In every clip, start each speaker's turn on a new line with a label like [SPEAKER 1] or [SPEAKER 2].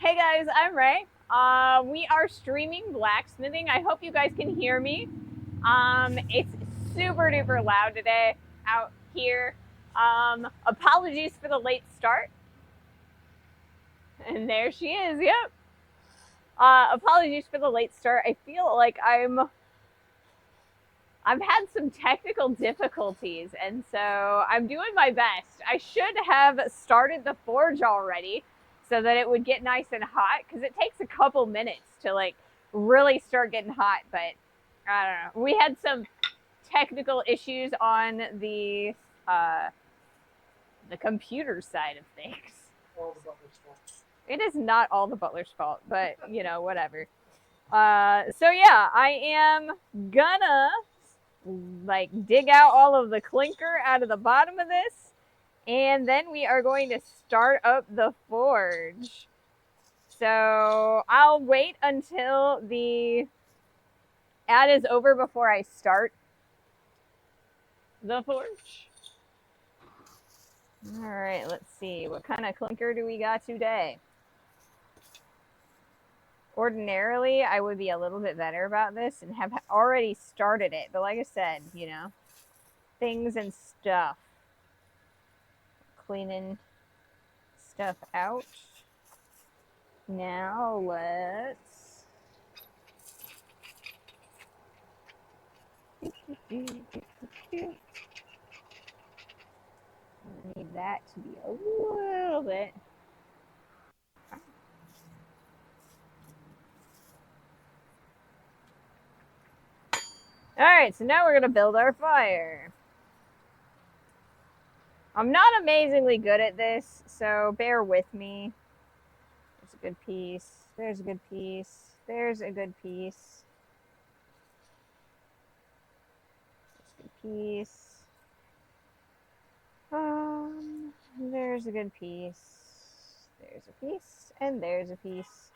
[SPEAKER 1] Hey guys, I'm Ray. We are streaming blacksmithing. I hope you guys can hear me. It's super duper loud today out here. Apologies for the late start. And there she is. Yep. Apologies for the late start. I feel like I've had some technical difficulties, and so I'm doing my best. I should have started the forge already so that it would get nice and hot, because it takes a couple minutes to like really start getting hot, but I don't know. We had some technical issues on the computer side of things.
[SPEAKER 2] All the butler's fault.
[SPEAKER 1] It is not all the butler's fault, but you know, whatever. So yeah, I am gonna like dig out all of the clinker out of the bottom of this, and then we are going to start up the forge. So I'll wait until the ad is over before I start the forge. All right, let's see. What kind of clinker do we got today? Ordinarily, I would be a little bit better about this and have already started it. But like I said, you know, things and stuff. Cleaning stuff out. Now let's I need that to be a little bit. All right, so now we're gonna build our fire. I'm not amazingly good at this, so bear with me. There's a good piece. There's a good piece. There's a good piece. There's a good piece. There's a good piece. There's a piece, and there's a piece.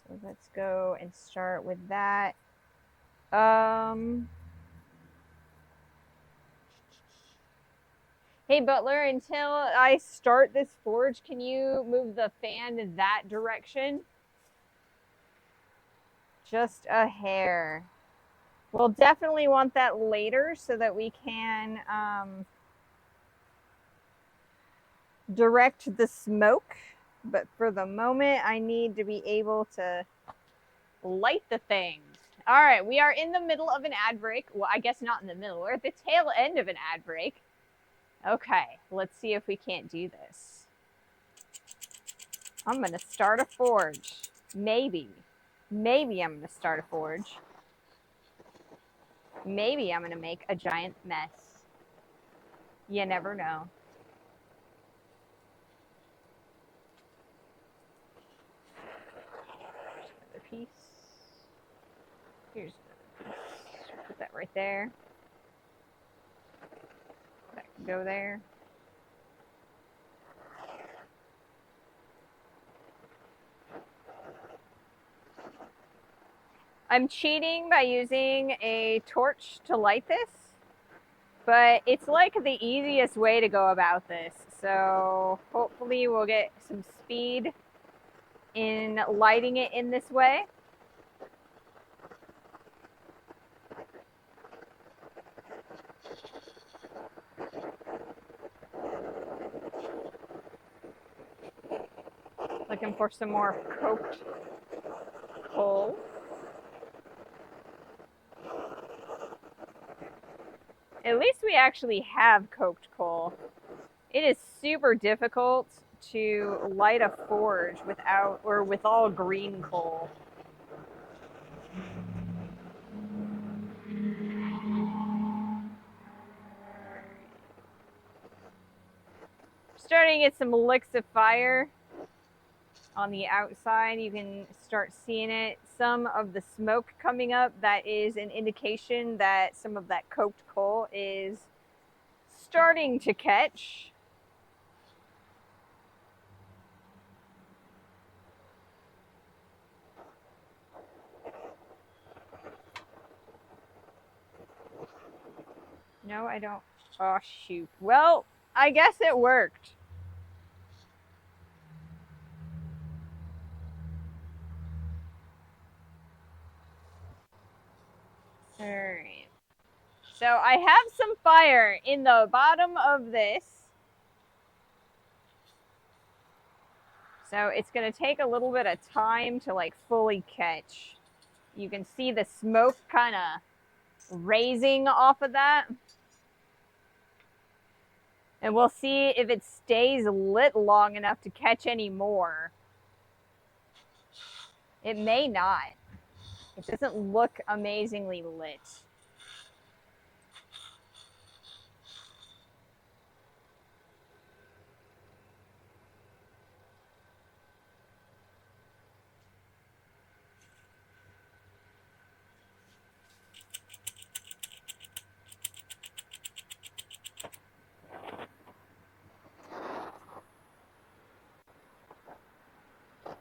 [SPEAKER 1] So let's go and start with that. Hey Butler, until I start this forge, can you move the fan that direction? Just a hair. We'll definitely want that later so that we can direct the smoke. But for the moment, I need to be able to light the thing. All right, we are in the middle of an ad break. Well, I guess not in the middle. We're at the tail end of an ad break. Okay, let's see if we can't do this. I'm going to start a forge. Maybe I'm going to start a forge. Maybe I'm going to make a giant mess. You never know. Another piece. Here's another piece. Put that right there. That can go there. I'm cheating by using a torch to light this, but it's like the easiest way to go about this. So hopefully we'll get some speed in lighting it in this way. Looking for some more coked coal. At least we actually have coked coal. It is super difficult to light a forge without or with all green coal. Starting to get some licks of fire on the outside. You can start seeing it. Some of the smoke coming up, that is an indication that some of that coked coal is starting to catch. No, I don't. Oh, shoot. Well, I guess it worked. All right. So I have some fire in the bottom of this. So it's going to take a little bit of time to like fully catch. You can see the smoke kind of raising off of that. And we'll see if it stays lit long enough to catch any more. It may not. It doesn't look amazingly lit.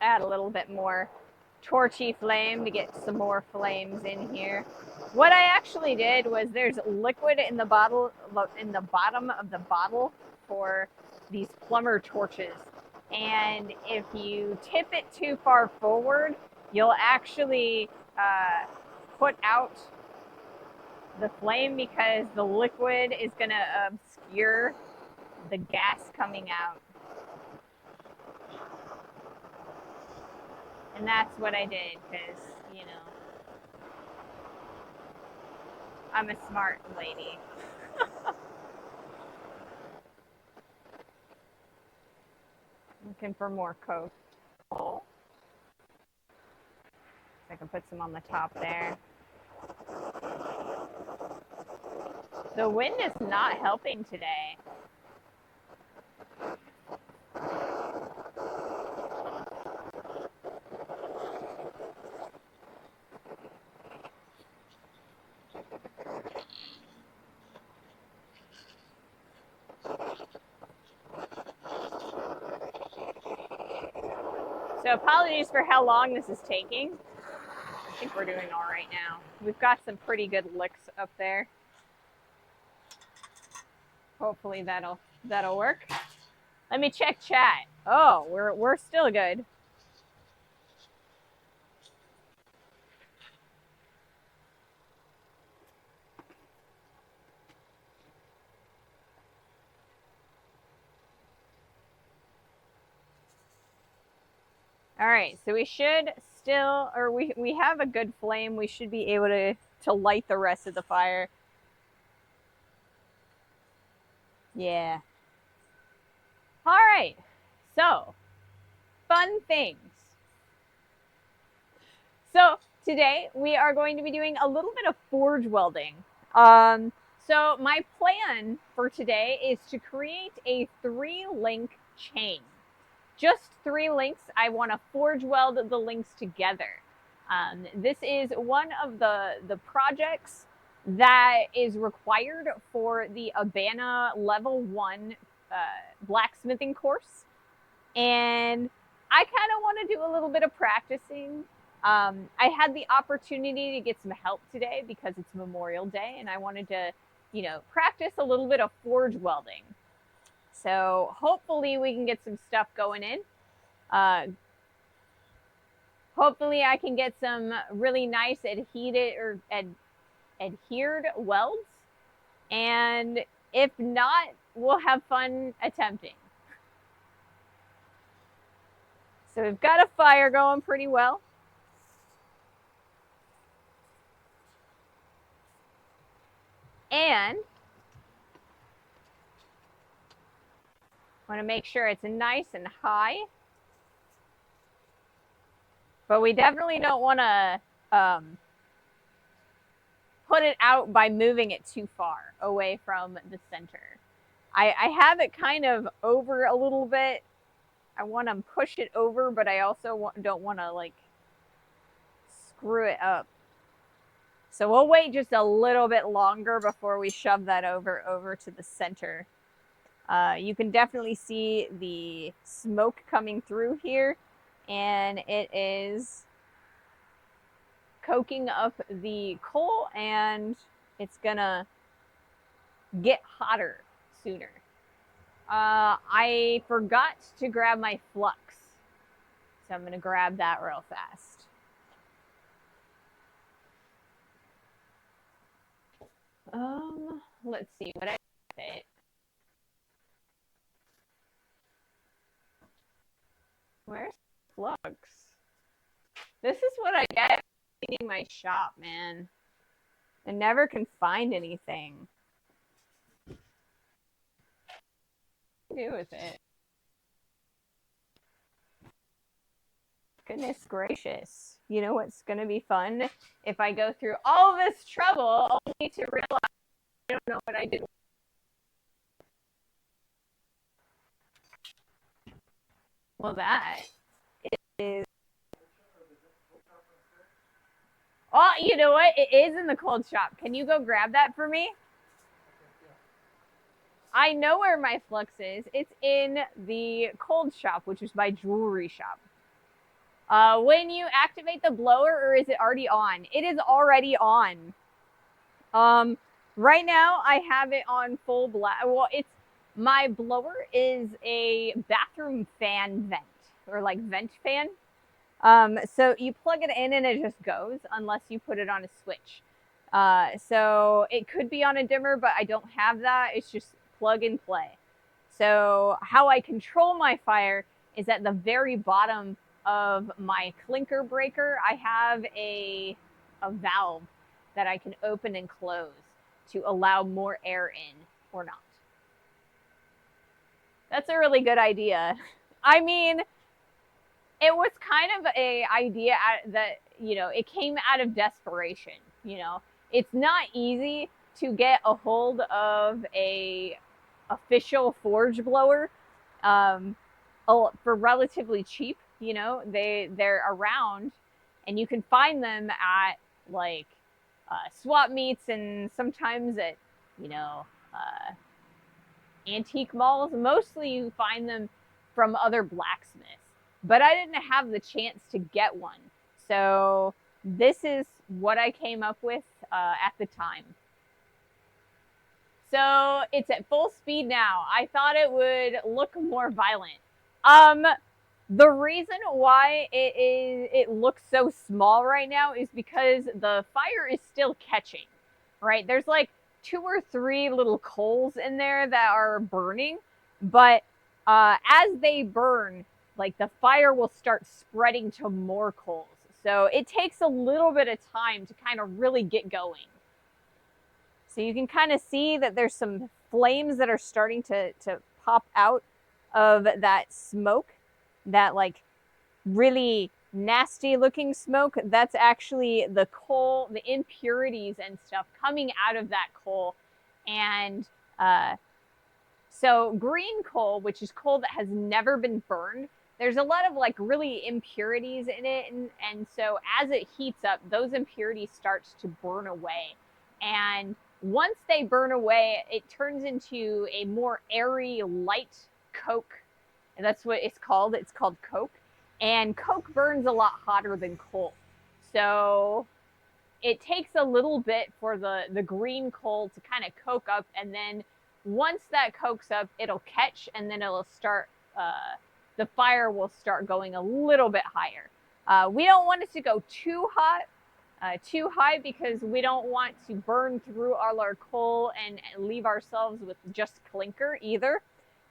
[SPEAKER 1] Add a little bit more torchy flame to get some more flames in here. What I actually did was there's liquid in the bottle, in the bottom of the bottle for these plumber torches. And if you tip it too far forward, you'll actually put out the flame because the liquid is going to obscure the gas coming out. And that's what I did because, you know, I'm a smart lady. Looking for more Coke. So I can put some on the top there. The wind is not helping today. So apologies for how long this is taking. I think we're doing all right now. We've got some pretty good licks up there. Hopefully that'll work. Let me check chat. Oh, we're still good. All right, so we should still, or we have a good flame. We should be able to light the rest of the fire. Yeah. All right, so fun things. So today we are going to be doing a little bit of forge welding. So my plan for today is to create a 3-link chain. Just 3 links. I want to forge weld the links together. This is one of the projects that is required for the Abana level 1 blacksmithing course. And I kind of want to do a little bit of practicing. I had the opportunity to get some help today because it's Memorial Day and I wanted to, you know, practice a little bit of forge welding. So hopefully we can get some stuff going in. Hopefully I can get some really nice adhered welds. And if not, we'll have fun attempting. So we've got a fire going pretty well. And want to make sure it's nice and high. But we definitely don't want to put it out by moving it too far away from the center. I have it kind of over a little bit. I want to push it over, but I also don't want to like screw it up. So we'll wait just a little bit longer before we shove that over to the center. You can definitely see the smoke coming through here, and it is coking up the coal, and it's gonna get hotter sooner. I forgot to grab my flux, so I'm gonna grab that real fast. Let's see what I fit. Where's flux? This is what I get cleaning my shop, man. I never can find anything. What do with it? Goodness gracious. You know what's going to be fun? If I go through all this trouble only to realize I don't know what I did. Well, that is... Oh, you know what? It is in the cold shop. Can you go grab that for me? I know where my flux is. It's in the cold shop, which is my jewelry shop. When you activate the blower, or is it already on? It is already on. Right now I have it on full blast. Well, my blower is a bathroom fan vent, or like vent fan. So you plug it in and it just goes unless you put it on a switch. So it could be on a dimmer, but I don't have that. It's just plug and play. So how I control my fire is at the very bottom of my clinker breaker. I have a valve that I can open and close to allow more air in or not. That's a really good idea. I mean, it was kind of a idea that, you know, it came out of desperation. You know, it's not easy to get a hold of a official forge blower for relatively cheap. You know, they're around, and you can find them at like swap meets and sometimes at, you know, antique malls. Mostly you find them from other blacksmiths. But I didn't have the chance to get one. So this is what I came up with at the time. So it's at full speed now. I thought it would look more violent. The reason why it looks so small right now is because the fire is still catching, right? There's like 2 or 3 little coals in there that are burning, but as they burn, like the fire will start spreading to more coals. So it takes a little bit of time to kind of really get going. So you can kind of see that there's some flames that are starting to pop out of that smoke, that like really nasty looking smoke. That's actually the coal, the impurities and stuff coming out of that coal. And so green coal, which is coal that has never been burned, there's a lot of like really impurities in it. And so as it heats up, those impurities starts to burn away. And once they burn away, it turns into a more airy, light coke. And that's what it's called. It's called coke. And coke burns a lot hotter than coal. So it takes a little bit for the green coal to kind of coke up. And then once that cokes up, it'll catch, and then it'll start, the fire will start going a little bit higher. We don't want it to go too high because we don't want to burn through all our coal and leave ourselves with just clinker either.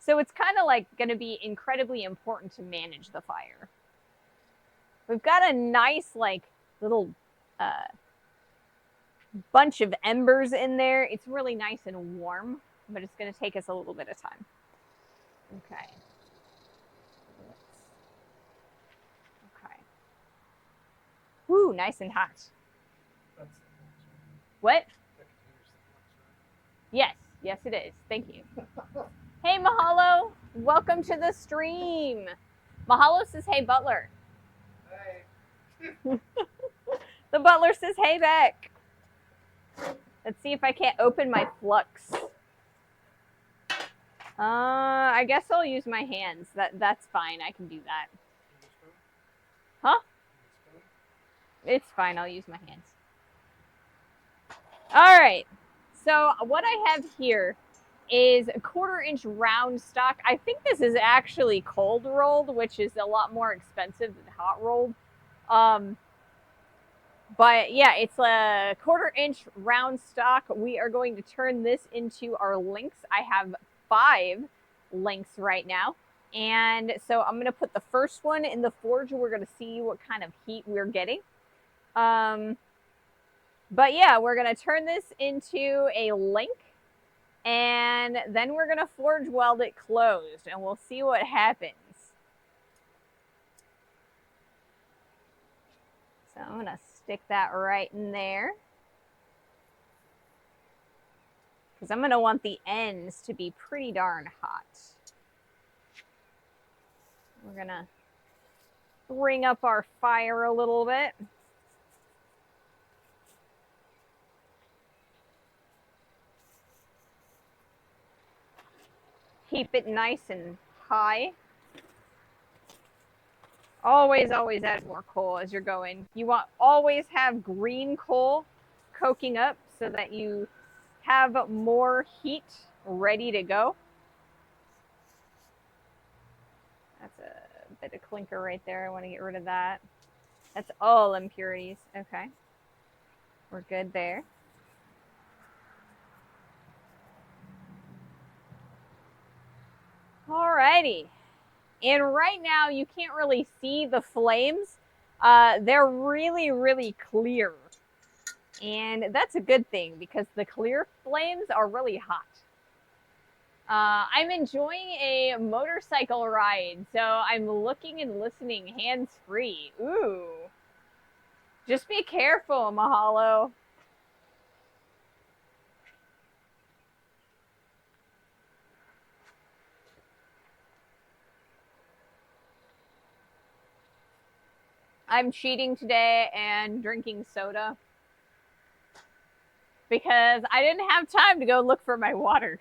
[SPEAKER 1] So it's kind of like going to be incredibly important to manage the fire. We've got a nice like little bunch of embers in there. It's really nice and warm, but it's going to take us a little bit of time. Okay. Okay. Woo, nice and hot. What? Yes, yes it is. Thank you. Hey, Mahalo. Welcome to the stream. Mahalo says, hey, Butler. Hey. The Butler says, hey, Beck. Let's see if I can't open my flux. I guess I'll use my hands. That's fine. I can do that. Huh? It's fine. I'll use my hands. All right. So what I have here is a 1/4-inch round stock. I think this is actually cold rolled, which is a lot more expensive than hot rolled. But yeah, it's a 1/4-inch round stock. We are going to turn this into our links. I have 5 links right now. And so I'm going to put the first one in the forge and we're going to see what kind of heat we're getting. But yeah, we're going to turn this into a link and then we're going to forge weld it closed and we'll see what happens. So I'm going to stick that right in there, because I'm going to want the ends to be pretty darn hot. We're going to bring up our fire a little bit. Keep it nice and high. Always add more coal as you're going. You want always have green coal coking up so that you have more heat ready to go. That's a bit of clinker right there. I want to get rid of that. That's all impurities. Okay. We're good there. Alrighty. And right now you can't really see the flames. They're really clear. And that's a good thing because the clear flames are really hot. I'm enjoying a motorcycle ride, so I'm looking and listening hands-free. Ooh. Just be careful, Mahalo. I'm cheating today and drinking soda because I didn't have time to go look for my water.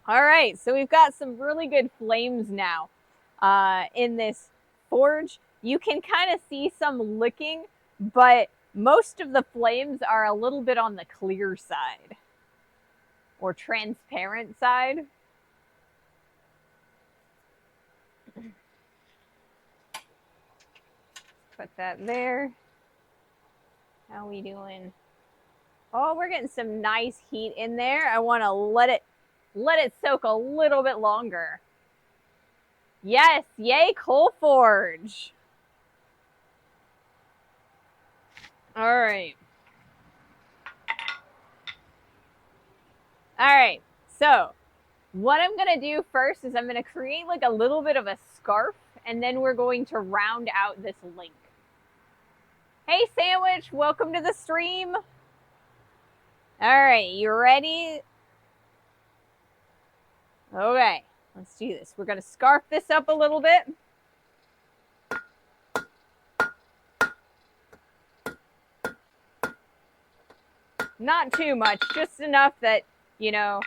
[SPEAKER 1] All right, so we've got some really good flames now in this forge. You can kind of see some licking, but most of the flames are a little bit on the clear side or transparent side. Put that there. How we doing? Oh, we're getting some nice heat in there. I want to let it soak a little bit longer. Yes, yay, coal forge. All right. All right, so what I'm gonna do first is I'm gonna create like a little bit of a scarf and then we're going to round out this link. Hey Sandwich, welcome to the stream. All right, you ready? Okay, let's do this. We're gonna scarf this up a little bit. Not too much, just enough that, you know,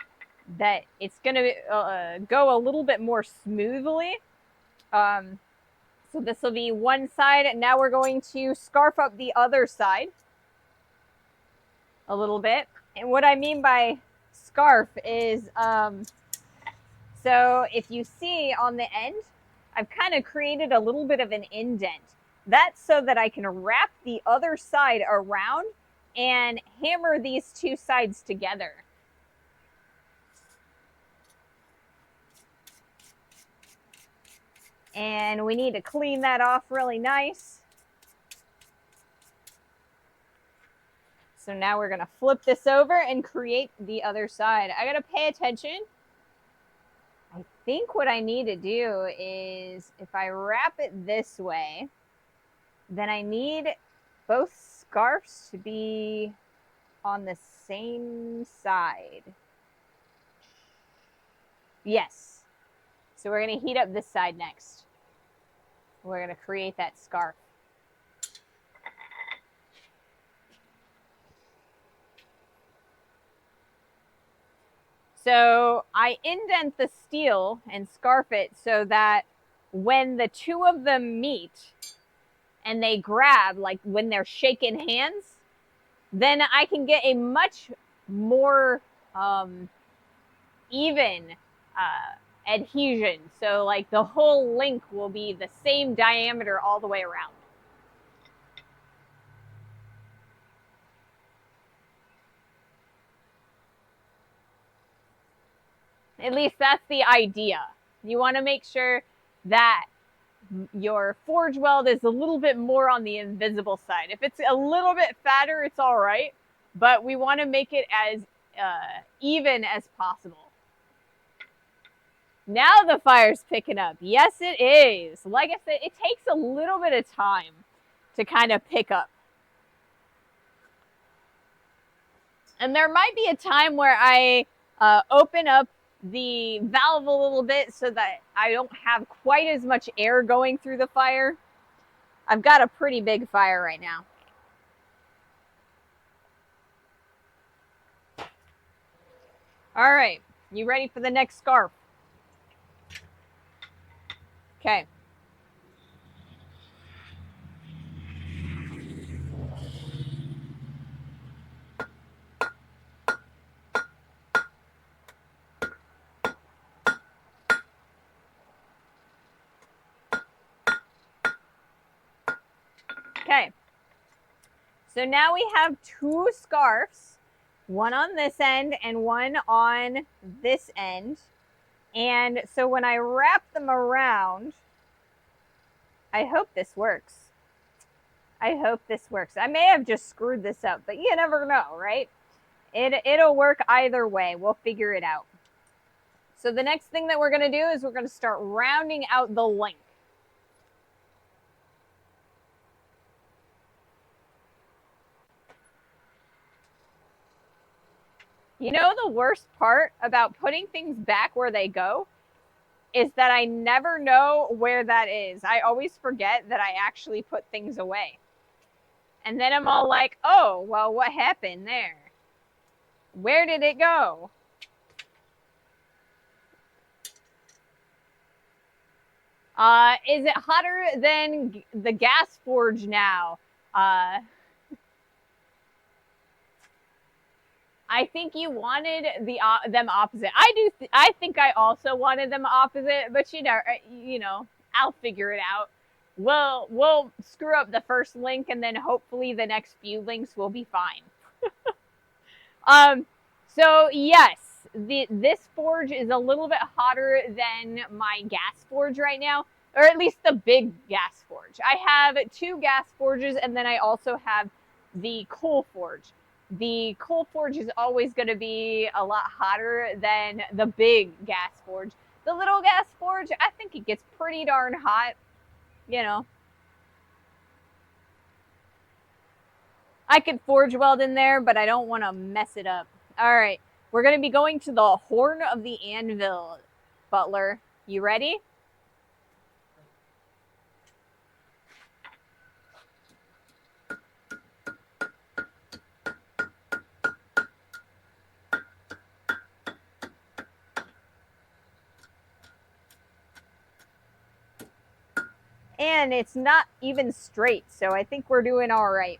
[SPEAKER 1] that it's gonna go a little bit more smoothly. So this will be one side, and now we're going to scarf up the other side a little bit. And what I mean by scarf is, so if you see on the end, I've kind of created a little bit of an indent. That's so that I can wrap the other side around and hammer these two sides together. And we need to clean that off really nice. So now we're gonna flip this over and create the other side. I gotta pay attention. I think what I need to do is if I wrap it this way, then I need both scarves to be on the same side. Yes. So we're gonna heat up this side next. We're gonna create that scarf. So I indent the steel and scarf it so that when the two of them meet and they grab, like when they're shaking hands, then I can get a much more even adhesion. So like the whole link will be the same diameter all the way around. At least that's the idea. You want to make sure that your forge weld is a little bit more on the invisible side. If it's a little bit fatter, it's all right, but we want to make it as even as possible. Now the fire's picking up. Yes, it is. Like I said, it takes a little bit of time to kind of pick up. And there might be a time where I open up the valve a little bit so that I don't have quite as much air going through the fire. I've got a pretty big fire right now. All right, you ready for the next scarf? Okay. Okay. So now we have two scarves, one on this end and one on this end. And so when I wrap them around, I hope this works. I hope this works. I may have just screwed this up, but you never know, right? It'll work either way. We'll figure it out. So the next thing that we're going to do is we're going to start rounding out the length. You know, the worst part about putting things back where they go is that I never know where that is. I always forget that I actually put things away. And then I'm all like, oh, well, what happened there? Where did it go? Is it hotter than the gas forge now? I think you wanted them opposite. I think I also wanted them opposite, but you know, I'll figure it out. We'll screw up the first link, and then hopefully the next few links will be fine. So yes, this forge is a little bit hotter than my gas forge right now, or at least the big gas forge. I have two gas forges, and then I also have the coal forge. The coal forge is always going to be a lot hotter than the big gas forge. The little gas forge, I think it gets pretty darn hot, you know. I could forge weld in there, but I don't want to mess it up. All right, we're going to be going to the horn of the anvil. Butler, you ready? And it's not even straight, so I think we're doing all right.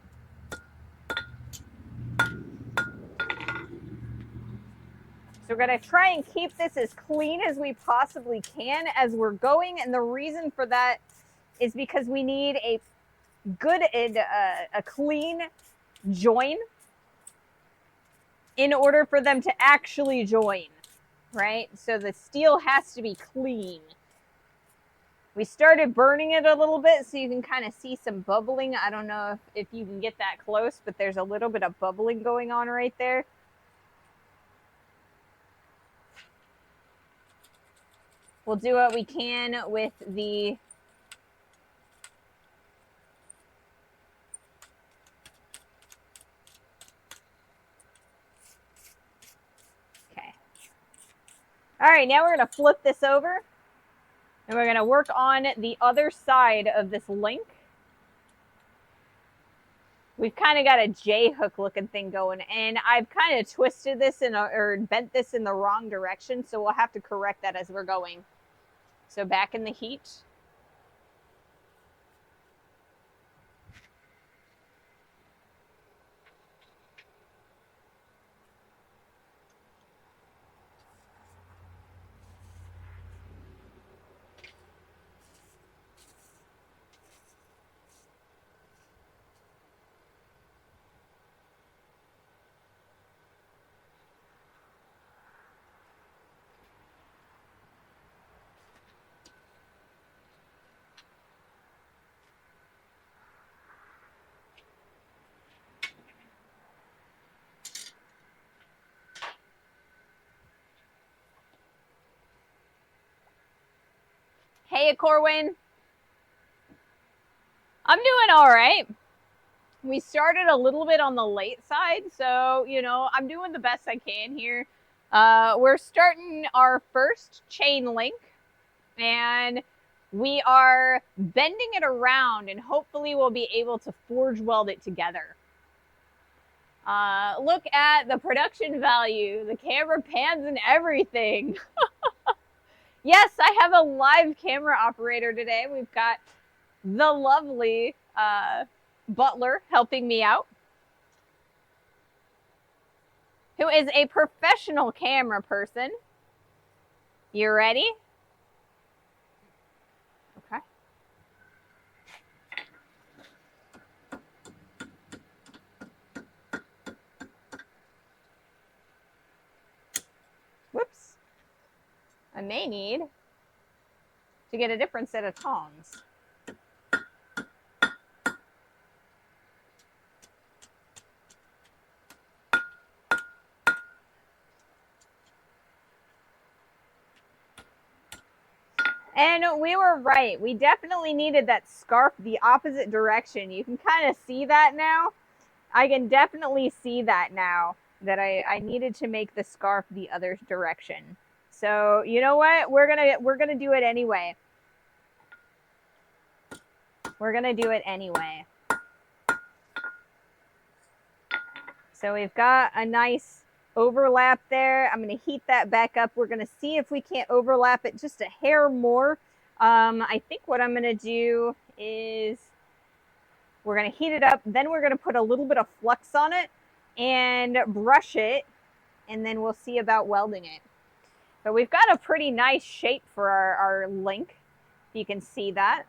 [SPEAKER 1] So we're going to try and keep this as clean as we possibly can as we're going. And the reason for that is because we need a good, a clean join in order for them to actually join, right? So the steel has to be clean. We started burning it a little bit so you can kind of see some bubbling. I don't know if you can get that close, but there's a little bit of bubbling going on right there. We'll do what we can with the okay. All right, now we're going to flip this over and we're going to work on the other side of this link. We've kind of got a J-hook looking thing going, and I've kind of twisted this or bent this in the wrong direction, so we'll have to correct that as we're going. So back in the heat. Hey, Corwin. I'm doing all right. We started a little bit on the late side, so, you know, I'm doing the best I can here. We're starting our first chain link, and we are bending it around, and hopefully we'll be able to forge weld it together. Look at the production value, the camera pans and everything. Yes, I have a live camera operator today. We've got the lovely Butler helping me out, who is a professional camera person. You ready? Okay. Whoops. I may need to get a different set of tongs. And we were right. We definitely needed that scarf the opposite direction. You can kind of see that now. I can definitely see that now, that I needed to make the scarf the other direction. So you know what? We're gonna do it anyway. We're gonna do it anyway. So we've got a nice overlap there. I'm going to heat that back up. We're going to see if we can't overlap it just a hair more. I think what I'm going to do is we're going to heat it up. Then we're going to put a little bit of flux on it and brush it. And then we'll see about welding it. But we've got a pretty nice shape for our link. You can see that.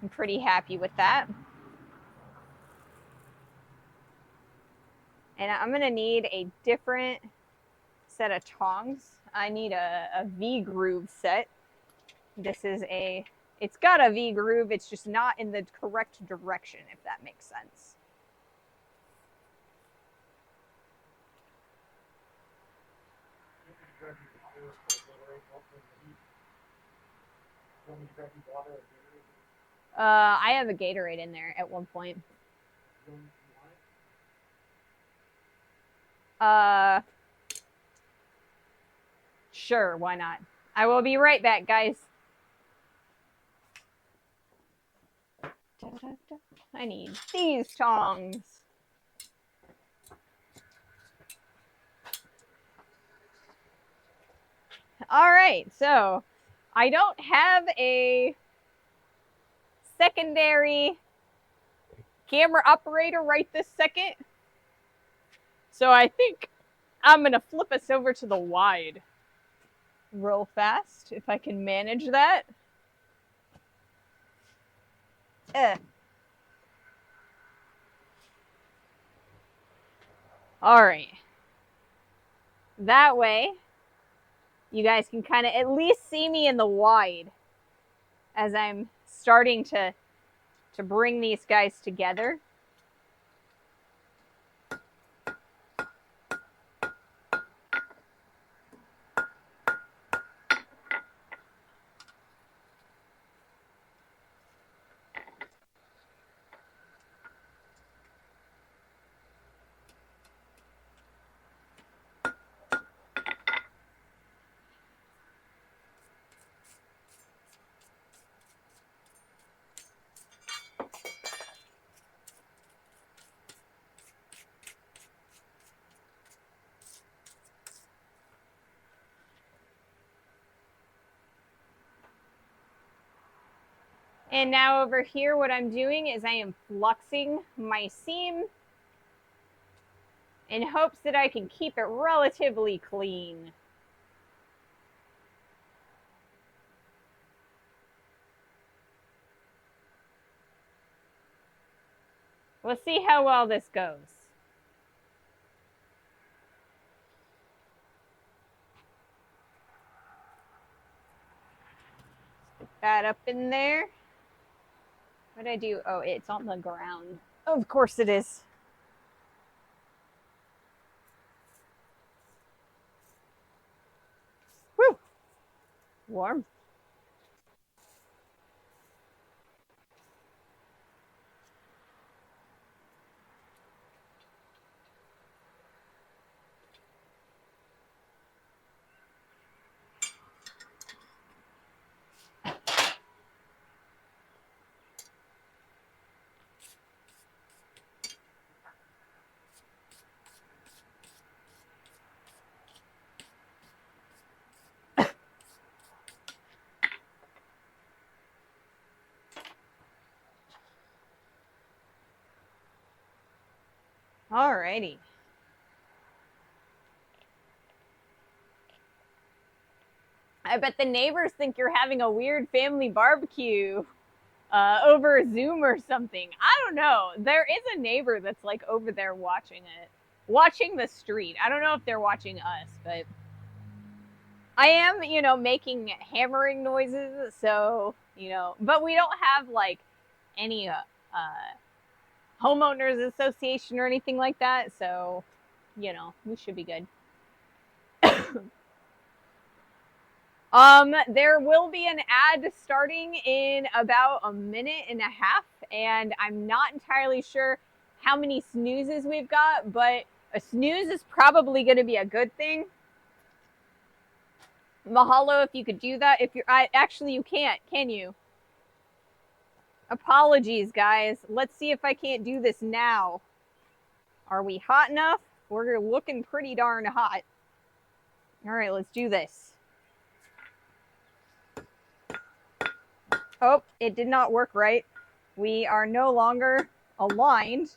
[SPEAKER 1] I'm pretty happy with that. And I'm going to need a different set of tongs. I need a V-groove set. This is it's got a V-groove, it's just not in the correct direction, if that makes sense. I have a Gatorade in there at one point. Sure, why not? I will be right back, guys. I need these tongs. All right, so I don't have a secondary camera operator right this second. So I think I'm going to flip us over to the wide real fast, if I can manage that. All right. That way, you guys can kind of at least see me in the wide as I'm starting to bring these guys together. And now over here, what I'm doing is I am fluxing my seam in hopes that I can keep it relatively clean. We'll see how well this goes. Stick that up in there. What did I do? Oh, it's on the ground. Of course it is. Woo! Warm. Alrighty. I bet the neighbors think you're having a weird family barbecue over Zoom or something. I don't know. There is a neighbor that's like over there watching it, watching the street. I don't know if they're watching us, but I am, making hammering noises. So, but we don't have like any homeowners association or anything like that. So, we should be good. There will be an ad starting in about a minute and a half, and I'm not entirely sure how many snoozes we've got, but a snooze is probably going to be a good thing. Mahalo if you could do that. If you're, actually you can't, can you? Apologies, guys. Let's see if I can't do this now. Are we hot enough? We're looking pretty darn hot. All right, let's do this. Oh, it did not work right. We are no longer aligned.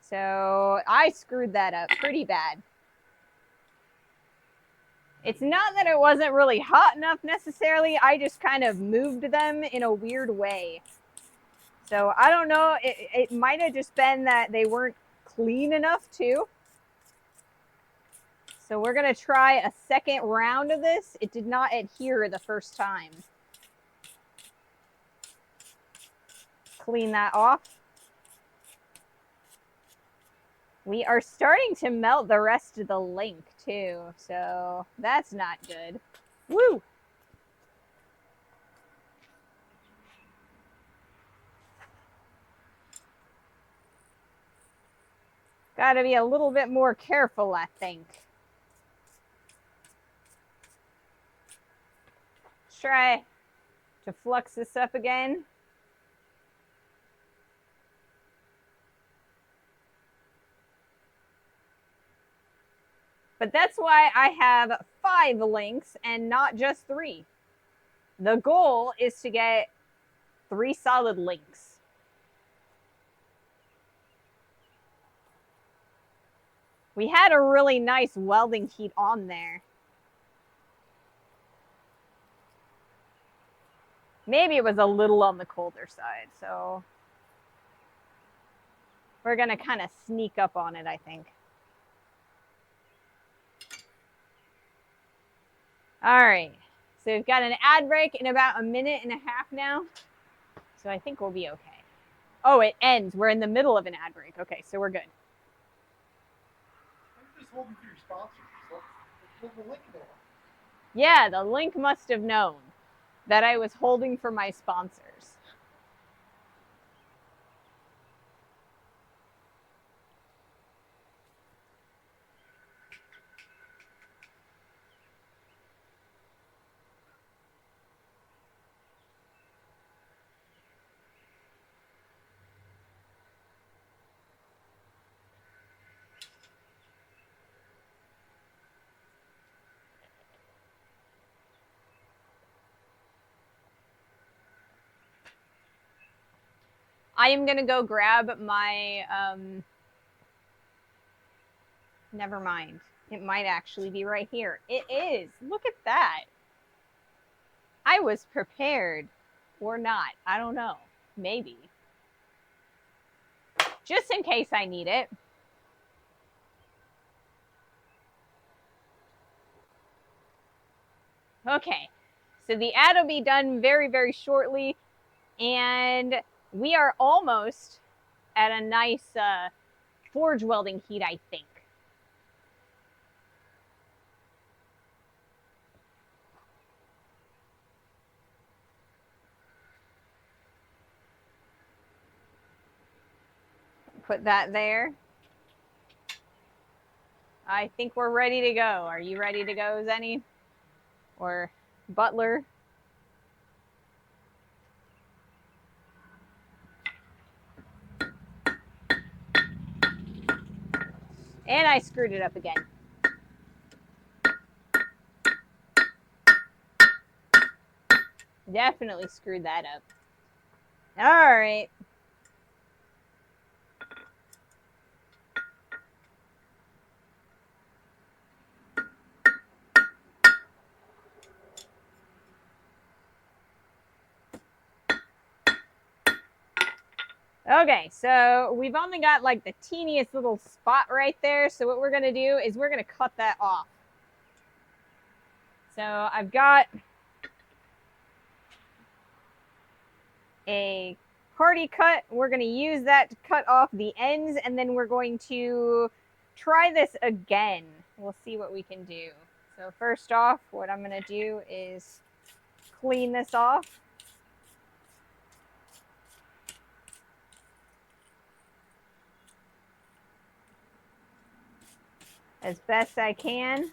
[SPEAKER 1] So I screwed that up pretty bad. It's not that it wasn't really hot enough necessarily. I just kind of moved them in a weird way. So I don't know. It might have just been that they weren't clean enough too. So we're going to try a second round of this. It did not adhere the first time. Clean that off. We are starting to melt the rest of the link too. So that's not good. Woo! Got to be a little bit more careful, I think. Try to flux this up again. But that's why I have 5 links and not just 3. The goal is to get 3 solid links. We had a really nice welding heat on there. Maybe it was a little on the colder side, so we're going to kind of sneak up on it, I think. All right, so we've got an ad break in about a minute and a half now, so I think we'll be okay. Oh, it ends. We're in the middle of an ad break. Okay, so we're good.
[SPEAKER 2] I'm just holding for your sponsors. There's a link there.
[SPEAKER 1] Yeah, the link must have known that I was holding for my sponsors. I am going to go grab my, never mind. It might actually be right here. It is. Look at that. I was prepared or not. I don't know. Maybe. Just in case I need it. Okay. So the ad will be done very, very shortly. And we are almost at a nice forge welding heat, I think. Put that there. I think we're ready to go. Are you ready to go, Zenny? Or Butler? And I screwed it up again. Definitely screwed that up. All right. Okay, so we've only got like the teeniest little spot right there. So what we're gonna do is we're gonna cut that off. So I've got a party cut. We're gonna use that to cut off the ends, and then we're going to try this again. We'll see what we can do. So first off, what I'm gonna do is clean this off. As best I can.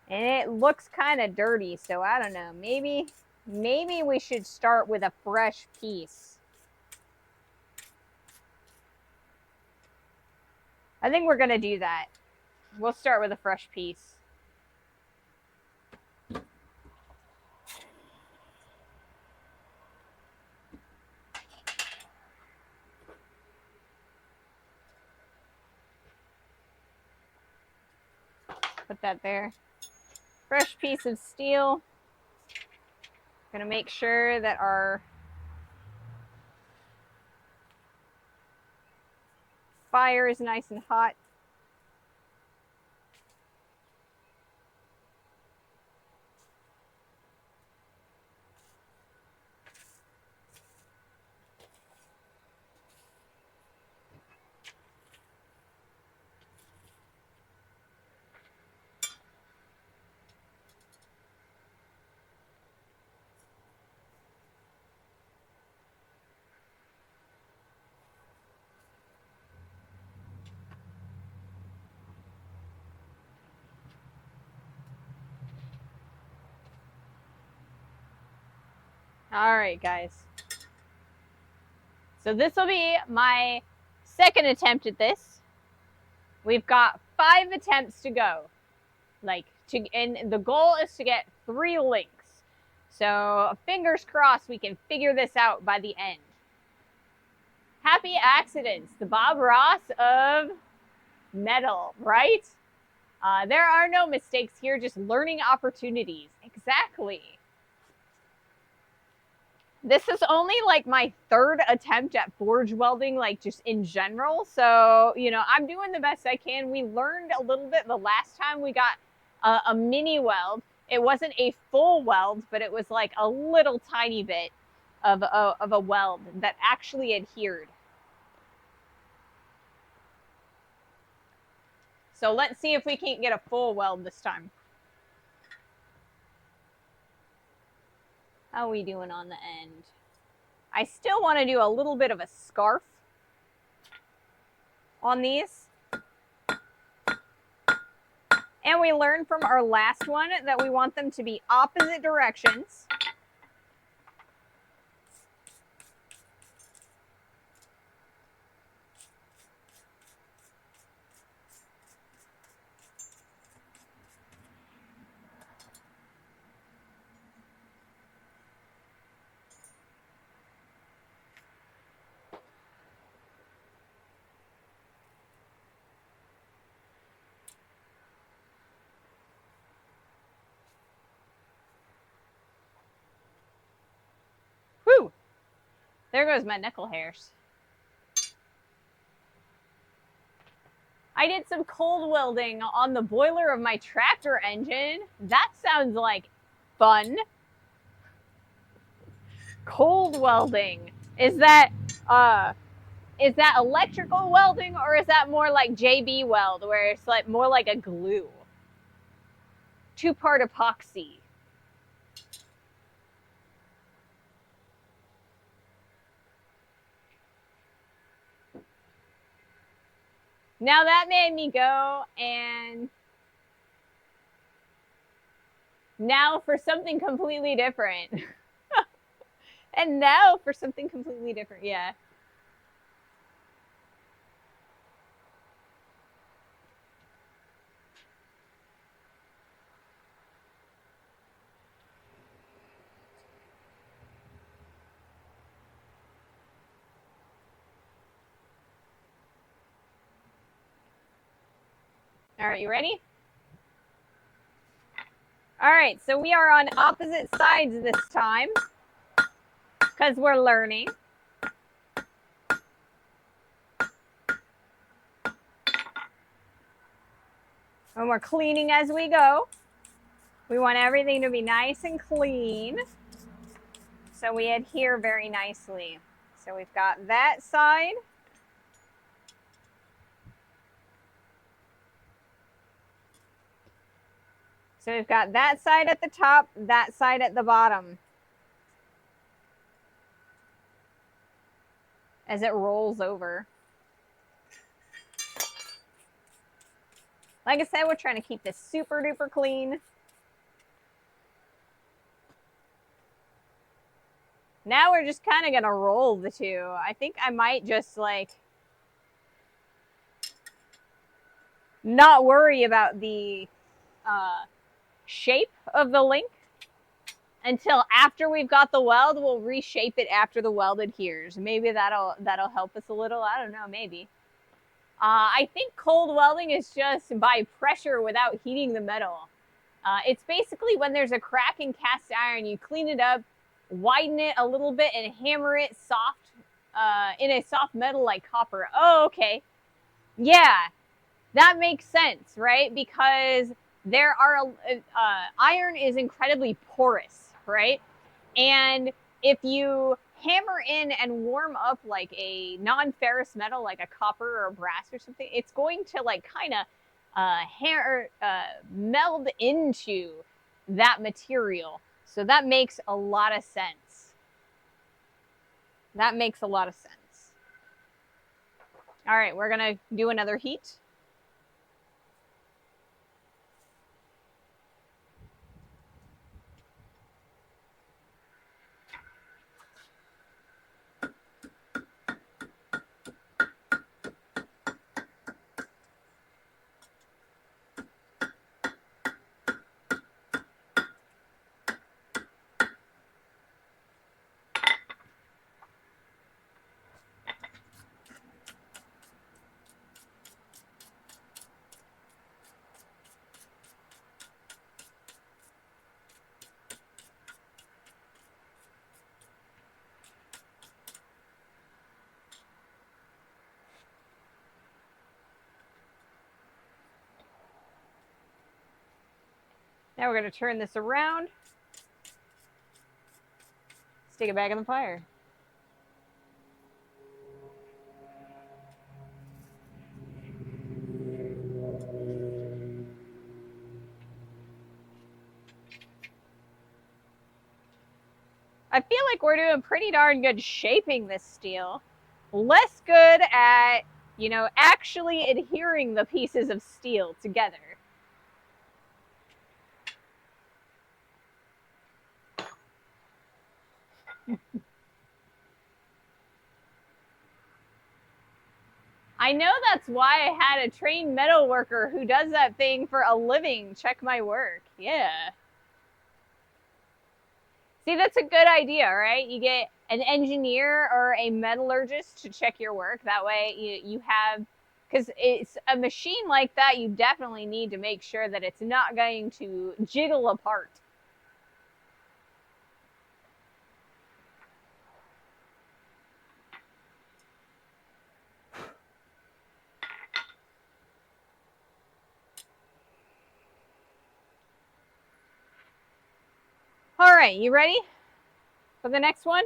[SPEAKER 1] And it looks kind of dirty, so I don't know. Maybe we should start with a fresh piece. I think we're going to do that. We'll start with a fresh piece. Put that there. Fresh piece of steel. Gonna make sure that our fire is nice and hot. All right, guys. So this will be my second attempt at this. We've got 5 attempts to go. And the goal is to get 3 links. So fingers crossed we can figure this out by the end. Happy accidents, the Bob Ross of metal, right? There are no mistakes here, just learning opportunities. Exactly. This is only like my 3rd attempt at forge welding, like just in general. So, you know, I'm doing the best I can. We learned a little bit the last time we got a mini weld. It wasn't a full weld, but it was like a little tiny bit of a weld that actually adhered. So let's see if we can't get a full weld this time. How are we doing on the end? I still want to do a little bit of a scarf on these. And we learned from our last one that we want them to be opposite directions. Whew! There goes my knuckle hairs. I did some cold welding on the boiler of my tractor engine. That sounds like fun. Cold welding. Is that electrical welding, or is that more like JB Weld, where it's like more like a glue? 2-part epoxy. Now that made me go and now for something completely different. And now for something completely different, yeah. All right, you ready? All right, so we are on opposite sides this time because we're learning. And we're cleaning as we go. We want everything to be nice and clean so we adhere very nicely. So we've got that side. So we've got that side at the top, that side at the bottom. As it rolls over. Like I said, we're trying to keep this super duper clean. Now we're just kind of going to roll the two. I think I might just like not worry about the shape of the link until after we've got the weld. We'll reshape it after the weld adheres. Maybe that'll help us a little. I don't know, maybe. I think cold welding is just by pressure without heating the metal. It's basically when there's a crack in cast iron, you clean it up, widen it a little bit, and hammer it soft in a soft metal like copper. Oh, okay. Yeah, that makes sense, right? Because there are iron is incredibly porous, right? And if you hammer in and warm up like a non-ferrous metal, like a copper or brass or something, it's going to like kind of meld into that material. So that makes a lot of sense. That makes a lot of sense. All right, we're gonna do another heat. Now we're going to turn this around. Stick it back in the fire. I feel like we're doing pretty darn good shaping this steel. Less good at, actually adhering the pieces of steel together. I know that's why I had a trained metal worker who does that thing for a living check my work. Yeah. See, that's a good idea, right? You get an engineer or a metallurgist to check your work. That way you have, because it's a machine like that, you definitely need to make sure that it's not going to jiggle apart. All right, you ready for the next one?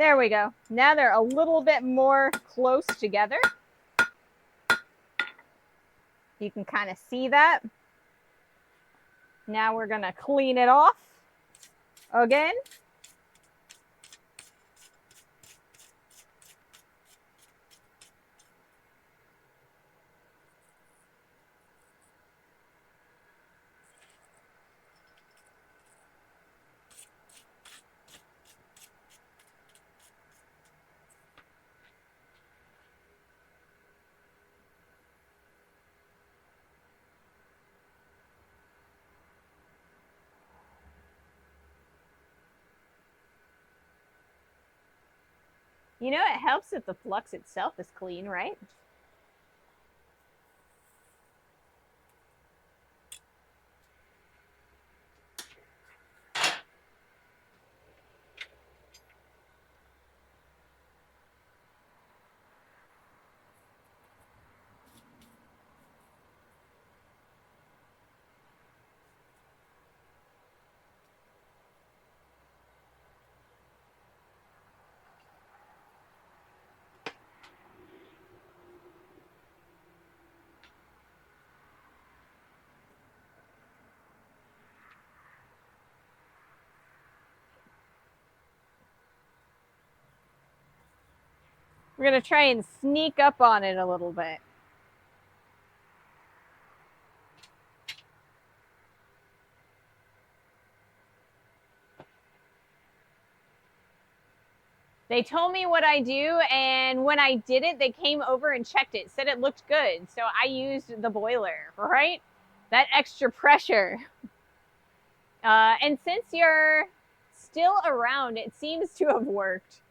[SPEAKER 1] There we go. Now they're a little bit more close together. You can kind of see that. Now we're going to clean it off again. You know, it helps if the flux itself is clean, right? We're going to try and sneak up on it a little bit. They told me what I do, and when I did it, they came over and checked it, said it looked good. So I used the boiler, right? That extra pressure. And since you're still around, it seems to have worked.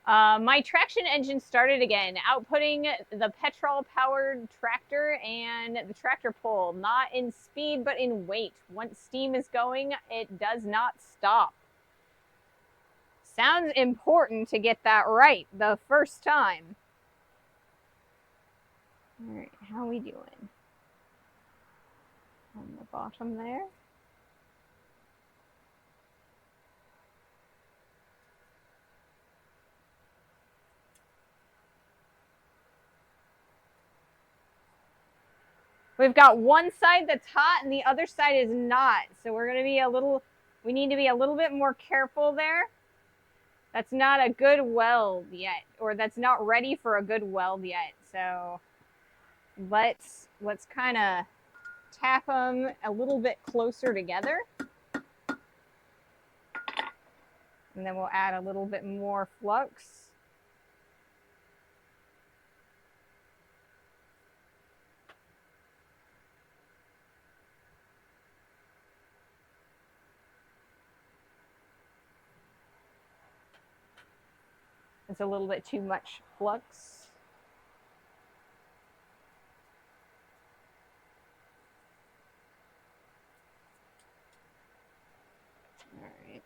[SPEAKER 1] My traction engine started again, outputting the petrol-powered tractor and the tractor pull, not in speed, but in weight. Once steam is going, it does not stop. Sounds important to get that right the first time. All right, how are we doing? On the bottom there. We've got one side that's hot and the other side is not. So we're going to be we need to be a little bit more careful there. That's not a good weld yet, or that's not ready for a good weld yet. So let's kind of tap them a little bit closer together. And then we'll add a little bit more flux. It's a little bit too much flux. All right.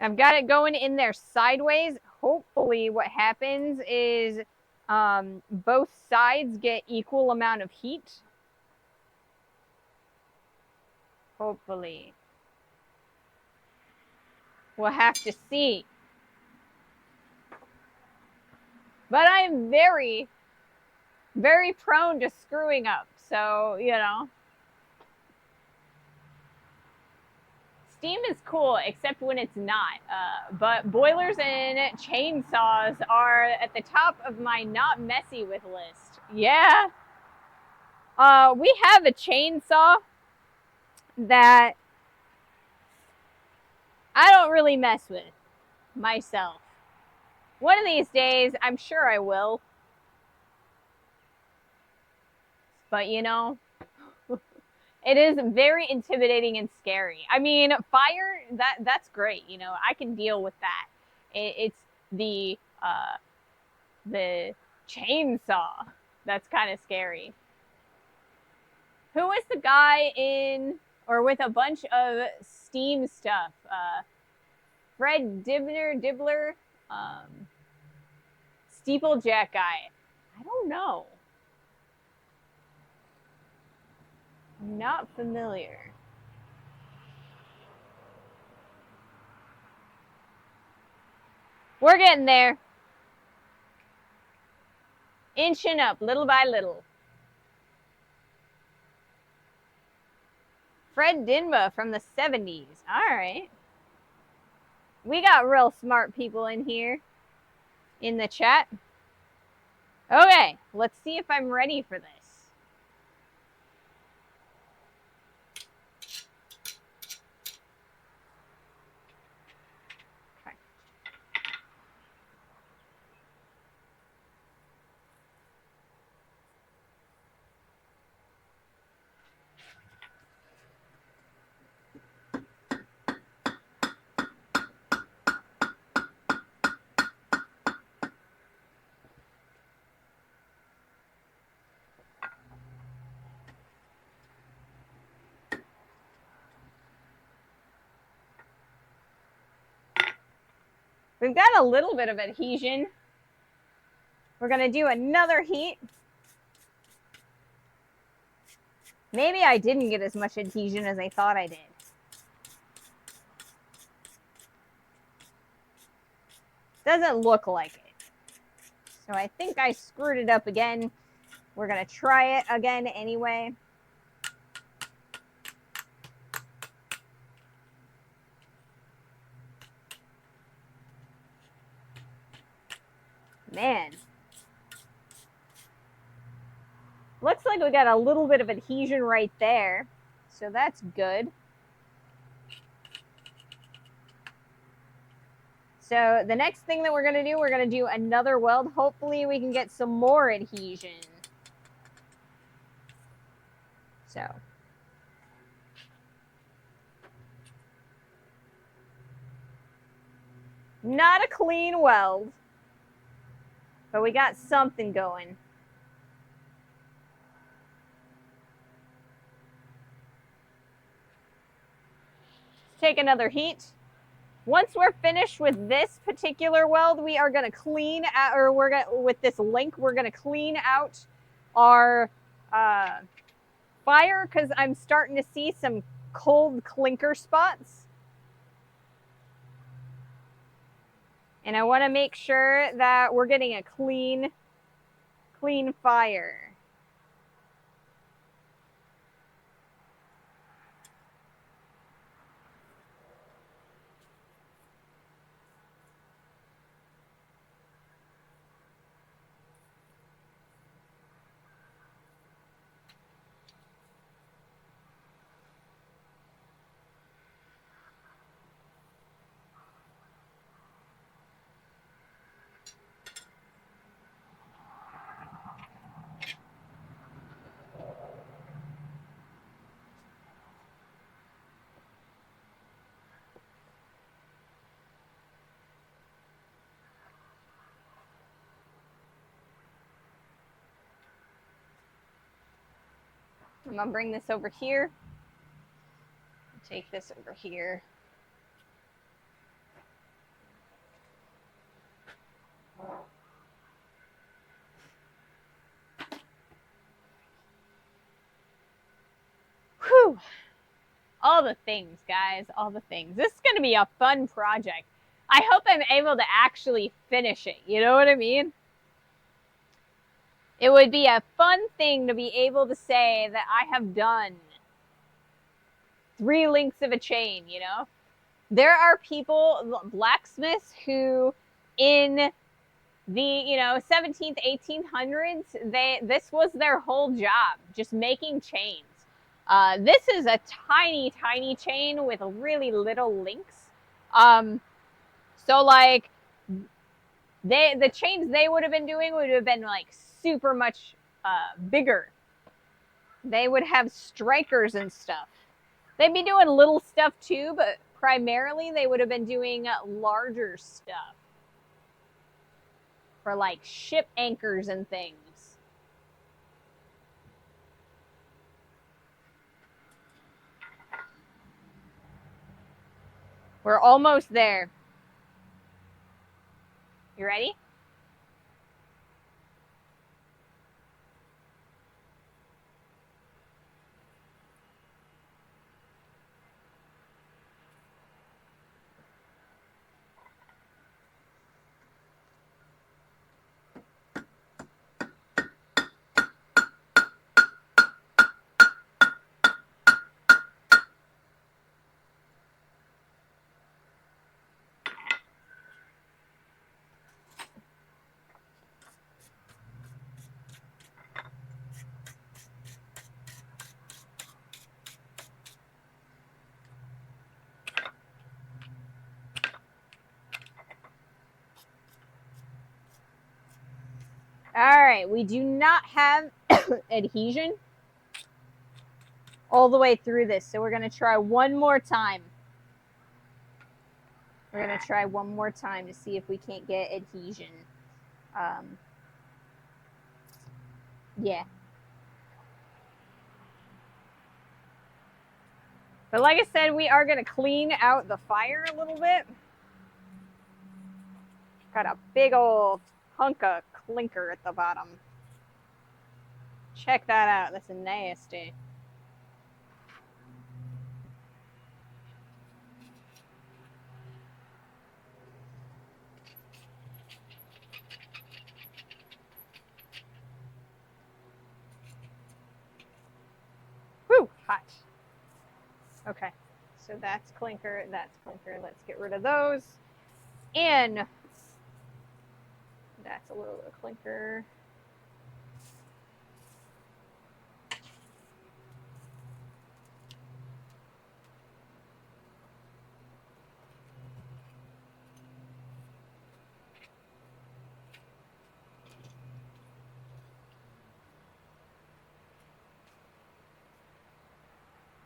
[SPEAKER 1] I've got it going in there sideways. Hopefully what happens is both sides get equal amount of heat. Hopefully. We'll have to see. But I'm very, very prone to screwing up. So, you know. Steam is cool, except when it's not. But boilers and chainsaws are at the top of my not messy with list. Yeah. We have a chainsaw that I don't really mess with myself. One of these days, I'm sure I will. But, you know, it is very intimidating and scary. I mean, fire, that's great. You know, I can deal with that. It's the chainsaw that's kind of scary. Who was the guy in, or with a bunch of Steam stuff. Fred Dibbler, Steeplejack guy. I don't know. I'm not familiar. We're getting there. Inching up little by little. Fred Dinba from the 70s. All right. We got real smart people in here in the chat. Okay, let's see if I'm ready for this. Okay. We've got a little bit of adhesion. We're going to do another heat. Maybe I didn't get as much adhesion as I thought I did. Doesn't look like it. So I think I screwed it up again. We're going to try it again anyway. Man. Looks like we got a little bit of adhesion right there. So that's good. So the next thing that we're going to do another weld. Hopefully we can get some more adhesion. So. Not a clean weld. But we got something going. Let's take another heat. Once we're finished with this particular weld, we are going to clean out, or we're going with this link, we're going to clean out our fire because I'm starting to see some cold clinker spots. And I want to make sure that we're getting a clean fire. I'm going to bring this over here. Take this over here. Whew. All the things, guys. All the things. This is going to be a fun project. I hope I'm able to actually finish it. You know what I mean? It would be a fun thing to be able to say that I have done 3 links of a chain, you know? There are people, blacksmiths, who in the, 17th, 1800s, this was their whole job, just making chains. This is a tiny, tiny chain with really little links. So like, the chains they would have been doing would have been like super much bigger. They would have strikers and stuff. They'd be doing little stuff too, but primarily they would have been doing larger stuff for like ship anchors and things. We're almost there. You ready? All right, we do not have adhesion all the way through this, so we're going to try one more time. We're going to try one more time to see if we can't get adhesion. Yeah. But like I said, we are going to clean out the fire a little bit. Got a big old hunk of clinker at the bottom. Check that out. That's nasty. Whew, hot. Okay, so that's clinker, that's clinker. Let's get rid of those. And that's a little bit of clinker.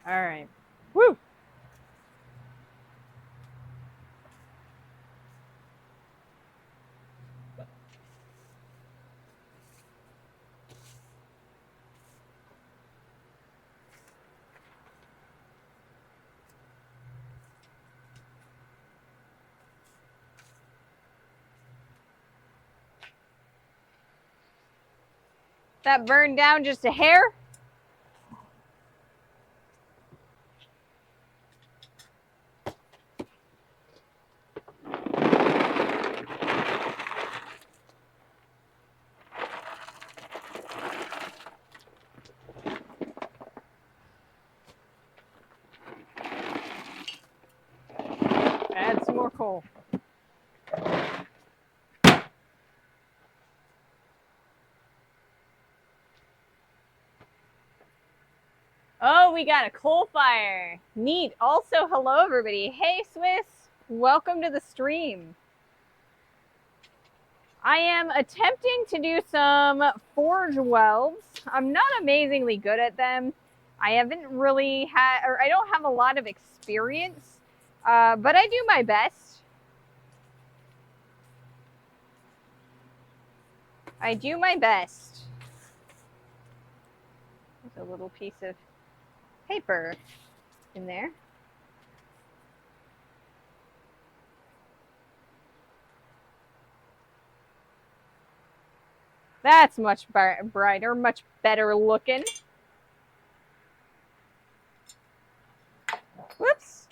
[SPEAKER 1] All right. Woo! That burned down just a hair. Add some more coal. Oh, we got a coal fire. Neat. Also, hello, everybody. Hey, Swiss. Welcome to the stream. I am attempting to do some forge welds. I'm not amazingly good at them. I haven't really had, or I don't have a lot of experience, but I do my best. I do my best. There's a little piece of paper in there. That's much brighter, much better looking. Whoops.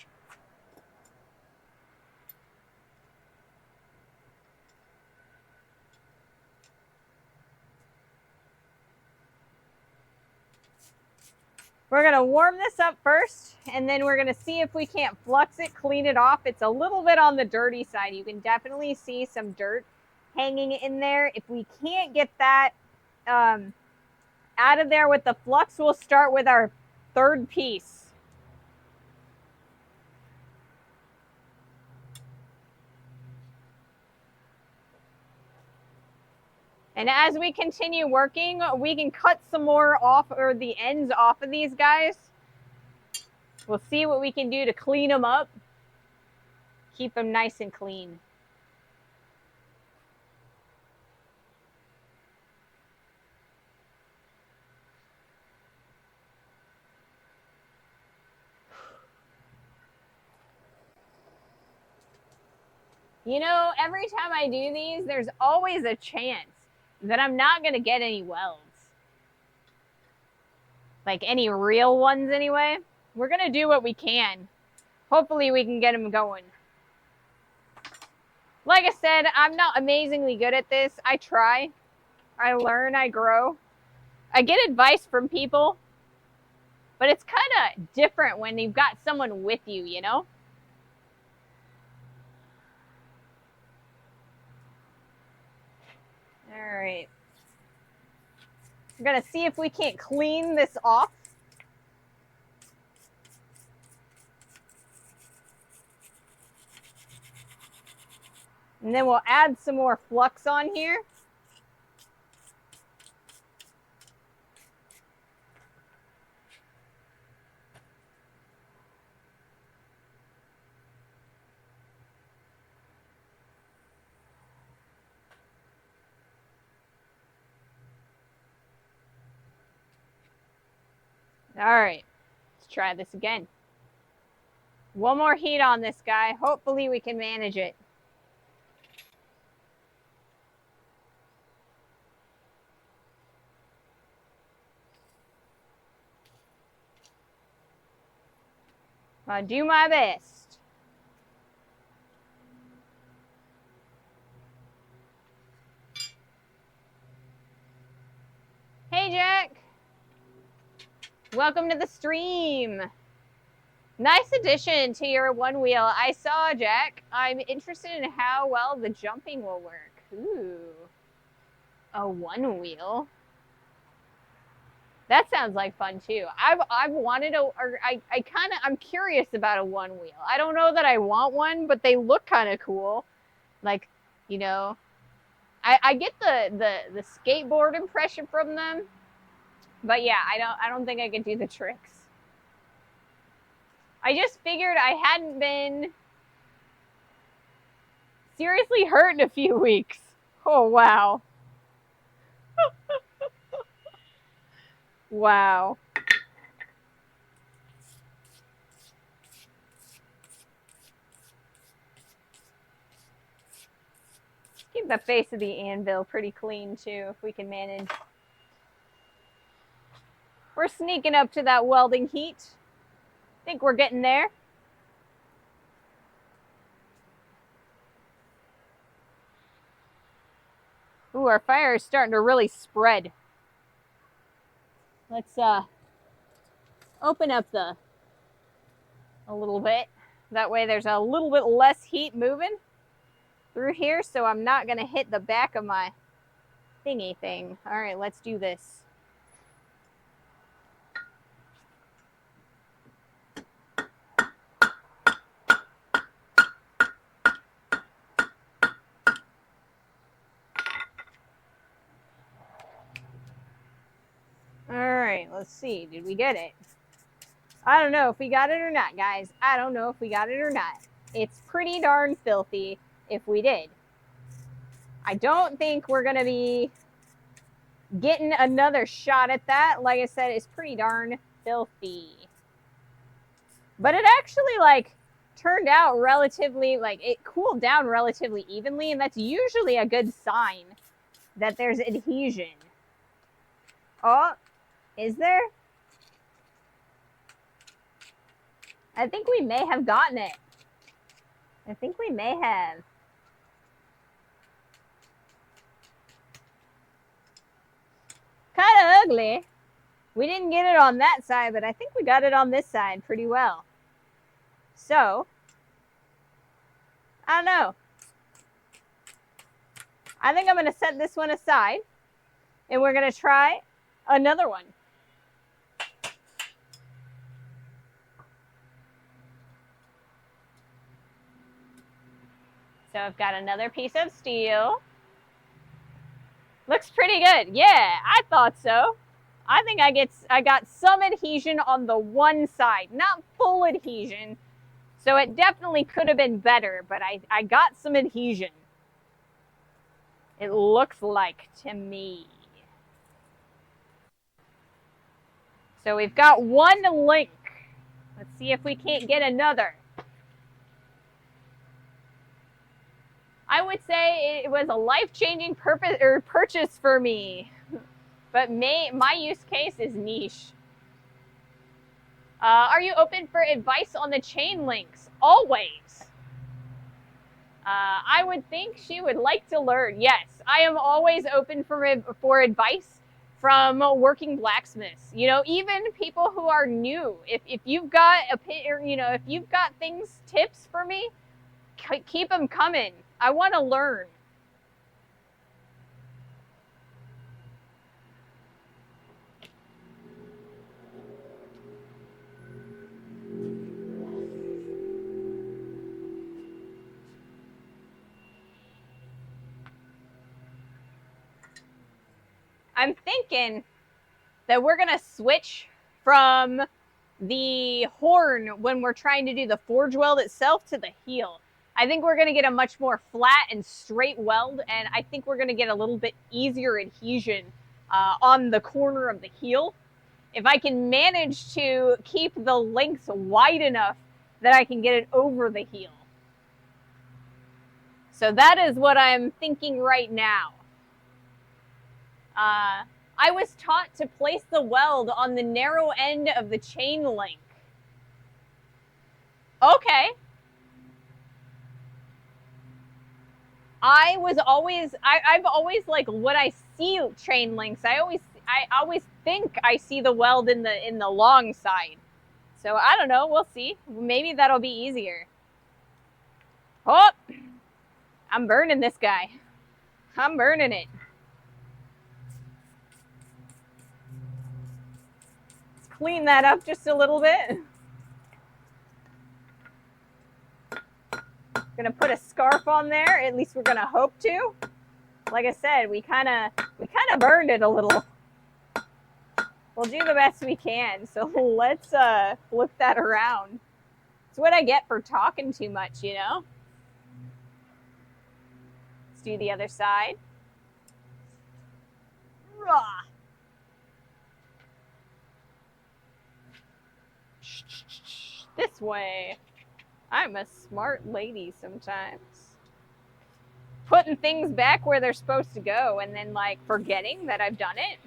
[SPEAKER 1] We're going to warm this up first, and then we're going to see if we can't flux it, clean it off. It's a little bit on the dirty side. You can definitely see some dirt hanging in there. If we can't get that out of there with the flux, we'll start with our third piece. And as we continue working, we can cut some more off, or the ends off of these guys. We'll see what we can do to clean them up. Keep them nice and clean. You know, every time I do these, there's always a chance that I'm not going to get any welds. Like any real ones anyway. We're going to do what we can. Hopefully we can get them going. Like I said, I'm not amazingly good at this. I try. I learn, I grow. I get advice from people, but it's kind of different when you've got someone with you, you know? All right. We're going to see if we can't clean this off. And then we'll add some more flux on here. All right, let's try this again. One more heat on this guy. Hopefully we can manage it. I'll do my best. Hey, Jack. Welcome to the stream. Nice addition to your one wheel. I saw, Jack. I'm interested in how well the jumping will work. Ooh. A one wheel. That sounds like fun too. I've wanted I'm curious about a one wheel. I don't know that I want one, but they look kind of cool. Like, you know, I get the skateboard impression from them, but yeah, I don't think I could do the tricks. I just figured I hadn't been seriously hurt in a few weeks. Oh wow. Wow. Keep the face of the anvil pretty clean too, if we can manage. We're sneaking up to that welding heat. Think we're getting there. Ooh, our fire is starting to really spread. Let's open up a little bit. That way there's a little bit less heat moving through here, so I'm not gonna hit the back of my thingy thing. All right, let's do this. All right, let's see. Did we get it? I don't know if we got it or not, guys. I don't know if we got it or not. It's pretty darn filthy if we did. I don't think we're going to be getting another shot at that. Like I said, it's pretty darn filthy. But it actually, like, turned out relatively, like, it cooled down relatively evenly, and that's usually a good sign that there's adhesion. Oh, is there? I think we may have gotten it. I think we may have. Kind of ugly. We didn't get it on that side, but I think we got it on this side pretty well. So, I don't know. I think I'm going to set this one aside, and we're going to try another one. So I've got another piece of steel. Looks pretty good. Yeah, I thought so. I think I got some adhesion on the one side, not full adhesion. So it definitely could have been better, but I got some adhesion. It looks like to me. So we've got one link. Let's see if we can't get another. I would say it was a life-changing purchase for me. But my use case is niche. Are you open for advice on the chain links? Always. I would think she would like to learn. Yes, I am always open for advice from working blacksmiths. You know, even people who are new. If you've got if you've got tips for me, keep them coming. I want to learn. I'm thinking that we're going to switch from the horn when we're trying to do the forge weld itself to the heel. I think we're going to get a much more flat and straight weld, and I think we're going to get a little bit easier adhesion on the corner of the heel. If I can manage to keep the lengths wide enough that I can get it over the heel. So that is what I'm thinking right now. I was taught to place the weld on the narrow end of the chain link. Okay. I've always like when I see chain links, I always think I see the weld in the long side. So I don't know, we'll see. Maybe that'll be easier. Oh, I'm burning this guy. I'm burning it. Let's clean that up just a little bit. Gonna put a scarf on there. At least we're gonna hope to. Like I said, we kind of burned it a little. We'll do the best we can. So let's flip that around. It's what I get for talking too much, you know. Let's do the other side. Rah. This way. I'm a smart lady sometimes. Putting things back where they're supposed to go and then like forgetting that I've done it.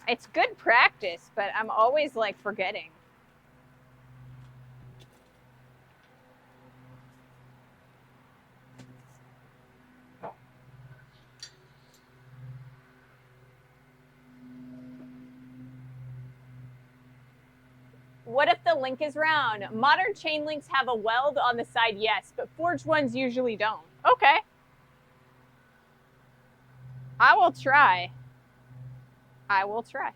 [SPEAKER 1] It's good practice, but I'm always like forgetting. What if the link is round? Modern chain links have a weld on the side, yes, but forged ones usually don't. Okay. I will try. I will try.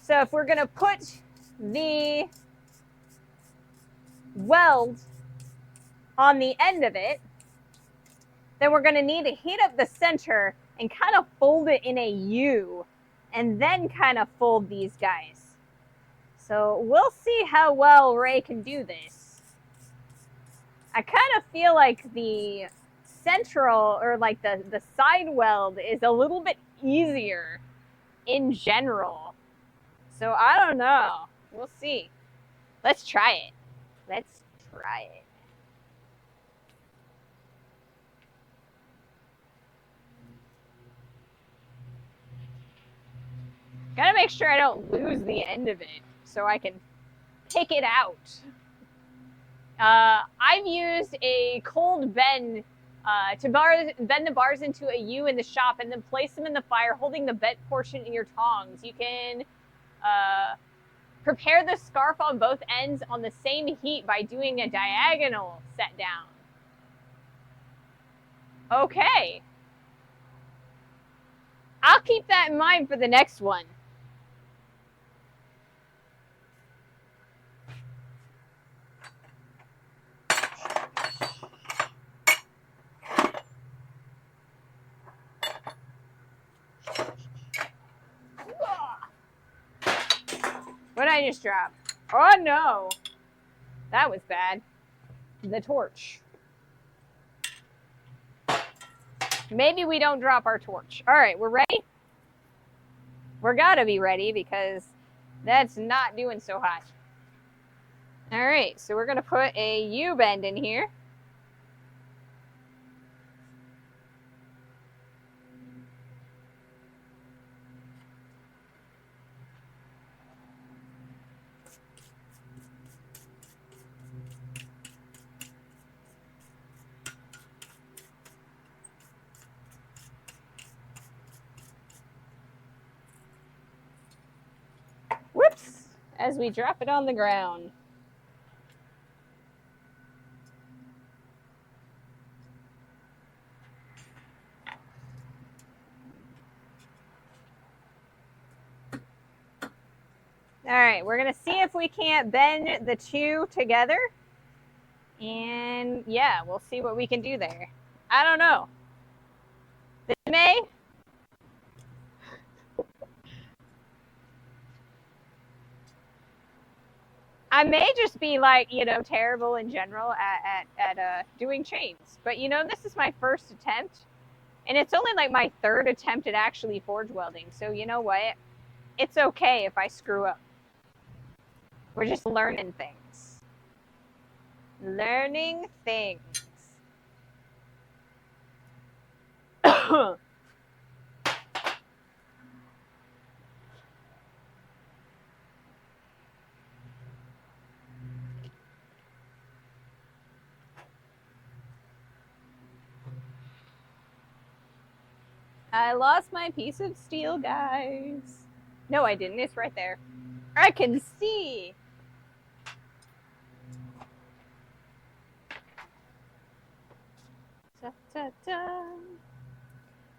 [SPEAKER 1] So if we're going to put the weld on the end of it, then we're going to need to heat up the center and kind of fold it in a U and then kind of fold these guys. So we'll see how well Ray can do this. I kind of feel like the central or like the side weld is a little bit easier in general. So I don't know. We'll see. Let's try it. Let's try it. Gotta make sure I don't lose the end of it so I can pick it out. I've used a cold bend to bend the bars into a U in the shop and then place them in the fire, holding the bent portion in your tongs. You can prepare the scarf on both ends on the same heat by doing a diagonal set down. Okay. I'll keep that in mind for the next one. What did I just drop? Oh no. That was bad. The torch. Maybe we don't drop our torch. All right, we're ready? We're gotta be ready because that's not doing so hot. All right, so we're gonna put a U-bend in here. Whoops! As we drop it on the ground. All right, we're gonna see if we can't bend the two together. And yeah, we'll see what we can do there. I don't know. This may. I may just be like, terrible in general at doing chains. But this is my first attempt. And it's only like my third attempt at actually forge welding. So you know what? It's okay if I screw up. We're just learning things. Learning things. I lost my piece of steel, guys. No, I didn't. It's right there. I can see. Da, da, da.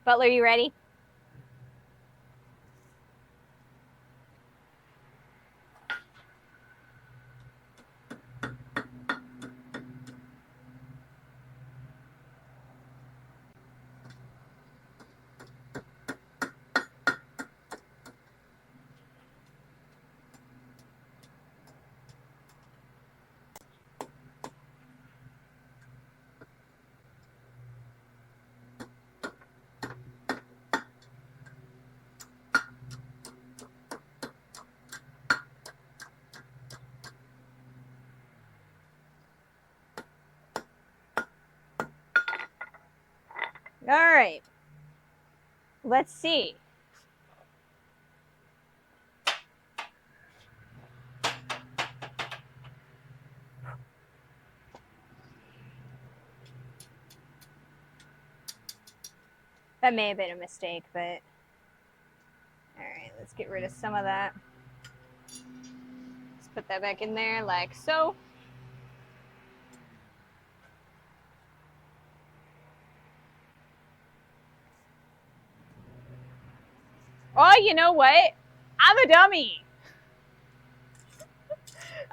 [SPEAKER 1] Butler, you ready? All right. Let's see. That may have been a mistake, but all right, let's get rid of some of that. Let's put that back in there like so. Oh, you know what? I'm a dummy.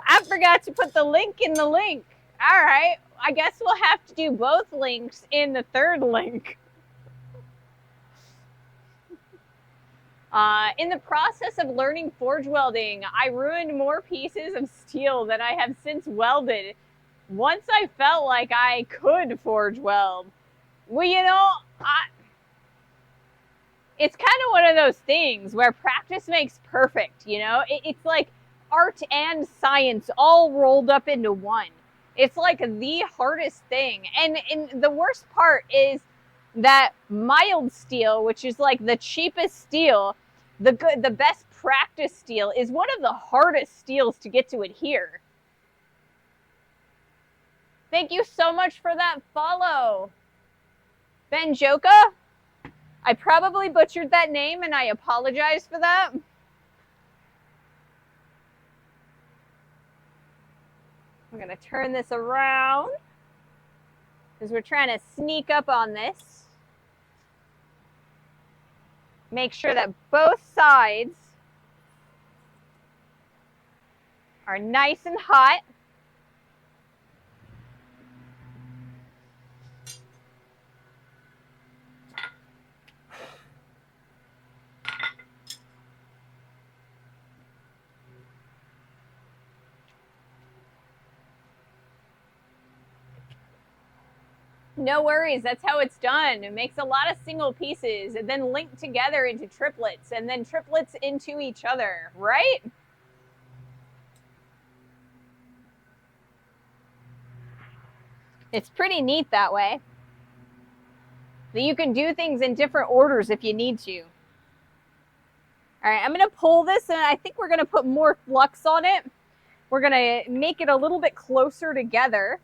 [SPEAKER 1] I forgot to put the link in the link. All right, I guess we'll have to do both links in the third link. In the process of learning forge welding, I ruined more pieces of steel than I have since welded. Once I felt like I could forge weld. Well, it's kind of one of those things where practice makes perfect, It's like art and science all rolled up into one. It's like the hardest thing. And the worst part is that mild steel, which is like the cheapest steel, the best practice steel, is one of the hardest steels to get to adhere. Thank you so much for that follow, Benjoka. I probably butchered that name, and I apologize for that. We're going to turn this around because we're trying to sneak up on this. Make sure that both sides are nice and hot. No worries. That's how it's done. It makes a lot of single pieces and then link together into triplets and then triplets into each other, right? It's pretty neat that way. That you can do things in different orders if you need to. All right, I'm going to pull this and I think we're going to put more flux on it. We're going to make it a little bit closer together.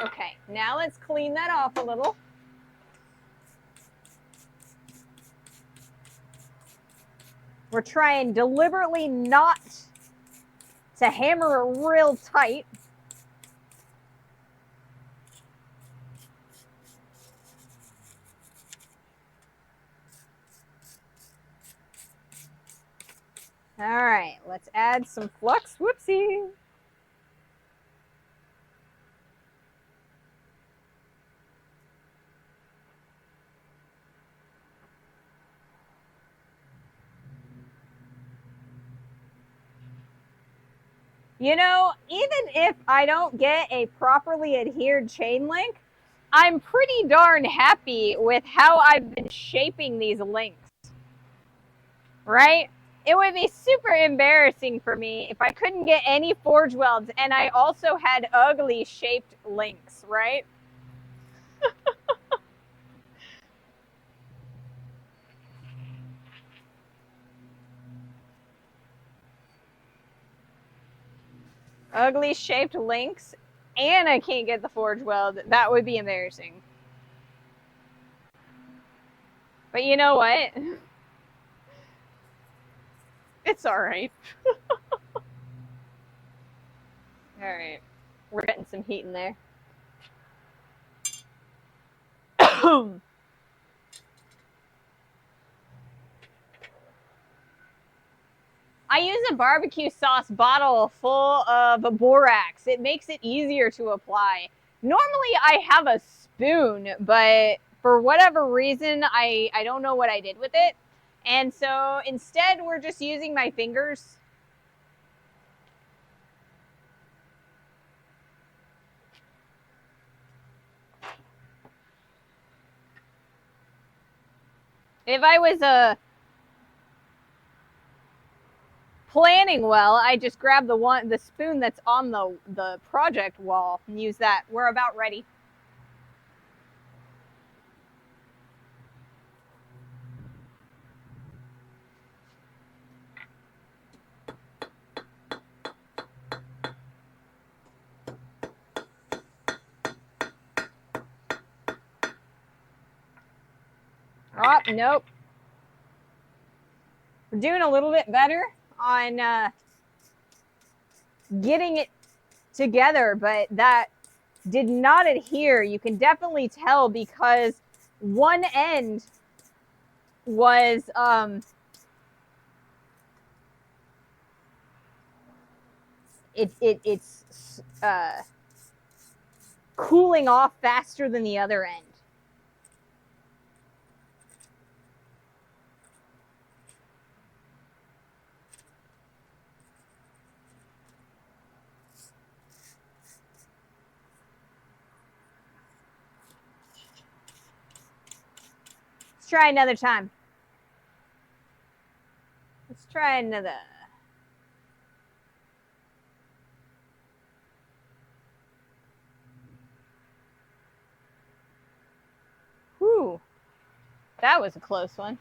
[SPEAKER 1] Okay, now let's clean that off a little. We're trying deliberately not to hammer it real tight. All right, let's add some flux. Whoopsie. You know, even if I don't get a properly adhered chain link, I'm pretty darn happy with how I've been shaping these links. Right? It would be super embarrassing for me if I couldn't get any forge welds and I also had ugly shaped links, right? Ugly shaped links and I can't get the forge weld. That would be embarrassing. But you know what? It's all right. All right. We're getting some heat in there. I use a barbecue sauce bottle full of borax. It makes it easier to apply. Normally I have a spoon, but for whatever reason, I don't know what I did with it. And so instead we're just using my fingers. If I was planning well, I just grab the spoon that's on the project wall and use that. We're about ready. Oh, nope. We're doing a little bit better on getting it together, but that did not adhere. You can definitely tell because one end was it's cooling off faster than the other end. Let's try another time. Let's try another. Whew. That was a close one.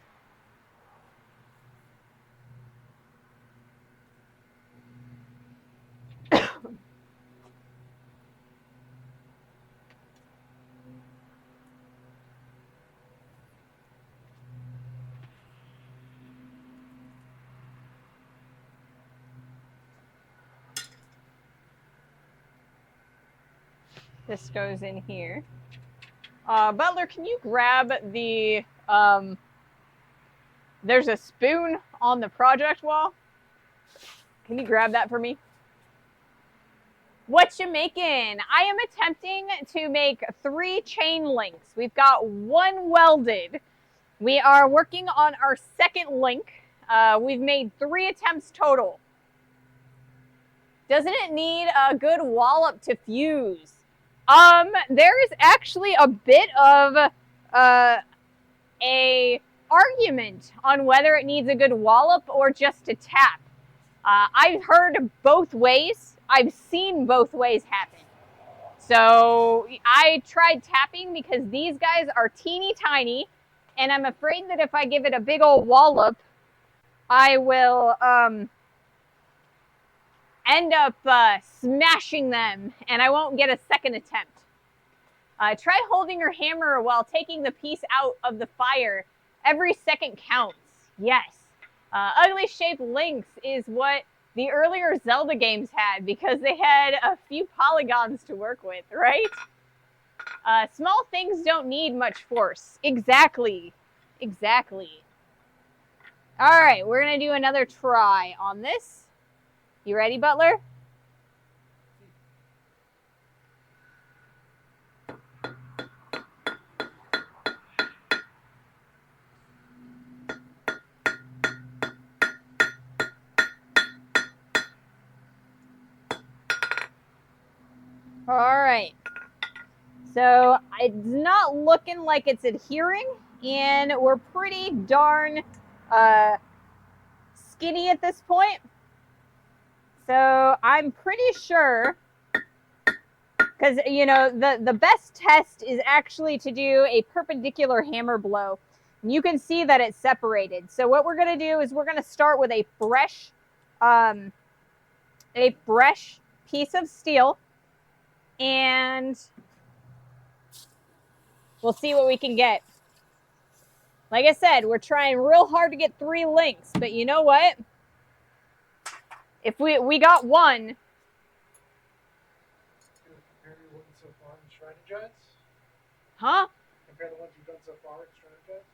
[SPEAKER 1] This goes in here. Butler, can you grab the, there's a spoon on the project wall. Can you grab that for me? What you making? I am attempting to make 3 chain links. We've got 1 welded. We are working on our 2nd link. We've made 3 attempts total. Doesn't it need a good wallop to fuse? There is actually a bit of a argument on whether it needs a good wallop or just a tap. I've heard both ways. I've seen both ways happen. So I tried tapping because these guys are teeny tiny, and I'm afraid that if I give it a big old wallop, I will end up smashing them, and I won't get a 2nd attempt. Try holding your hammer while taking the piece out of the fire. Every second counts. Yes. Ugly shaped links is what the earlier Zelda games had because they had a few polygons to work with, right? Small things don't need much force. Exactly. Exactly. All right, we're going to do another try on this. You ready, Butler? All right. So it's not looking like it's adhering, and we're pretty darn skinny at this point. So I'm pretty sure, because, you know, the best test is actually to do a perpendicular hammer blow. And you can see that it's separated. So what we're going to do is we're going to start with a fresh piece of steel, and we'll see what we can get. Like I said, we're trying real hard to get 3 links, but you know what? If we got 1.
[SPEAKER 2] Compare your ones so far and strategize?
[SPEAKER 1] Huh?
[SPEAKER 2] Compare the ones you've done so far and strategize?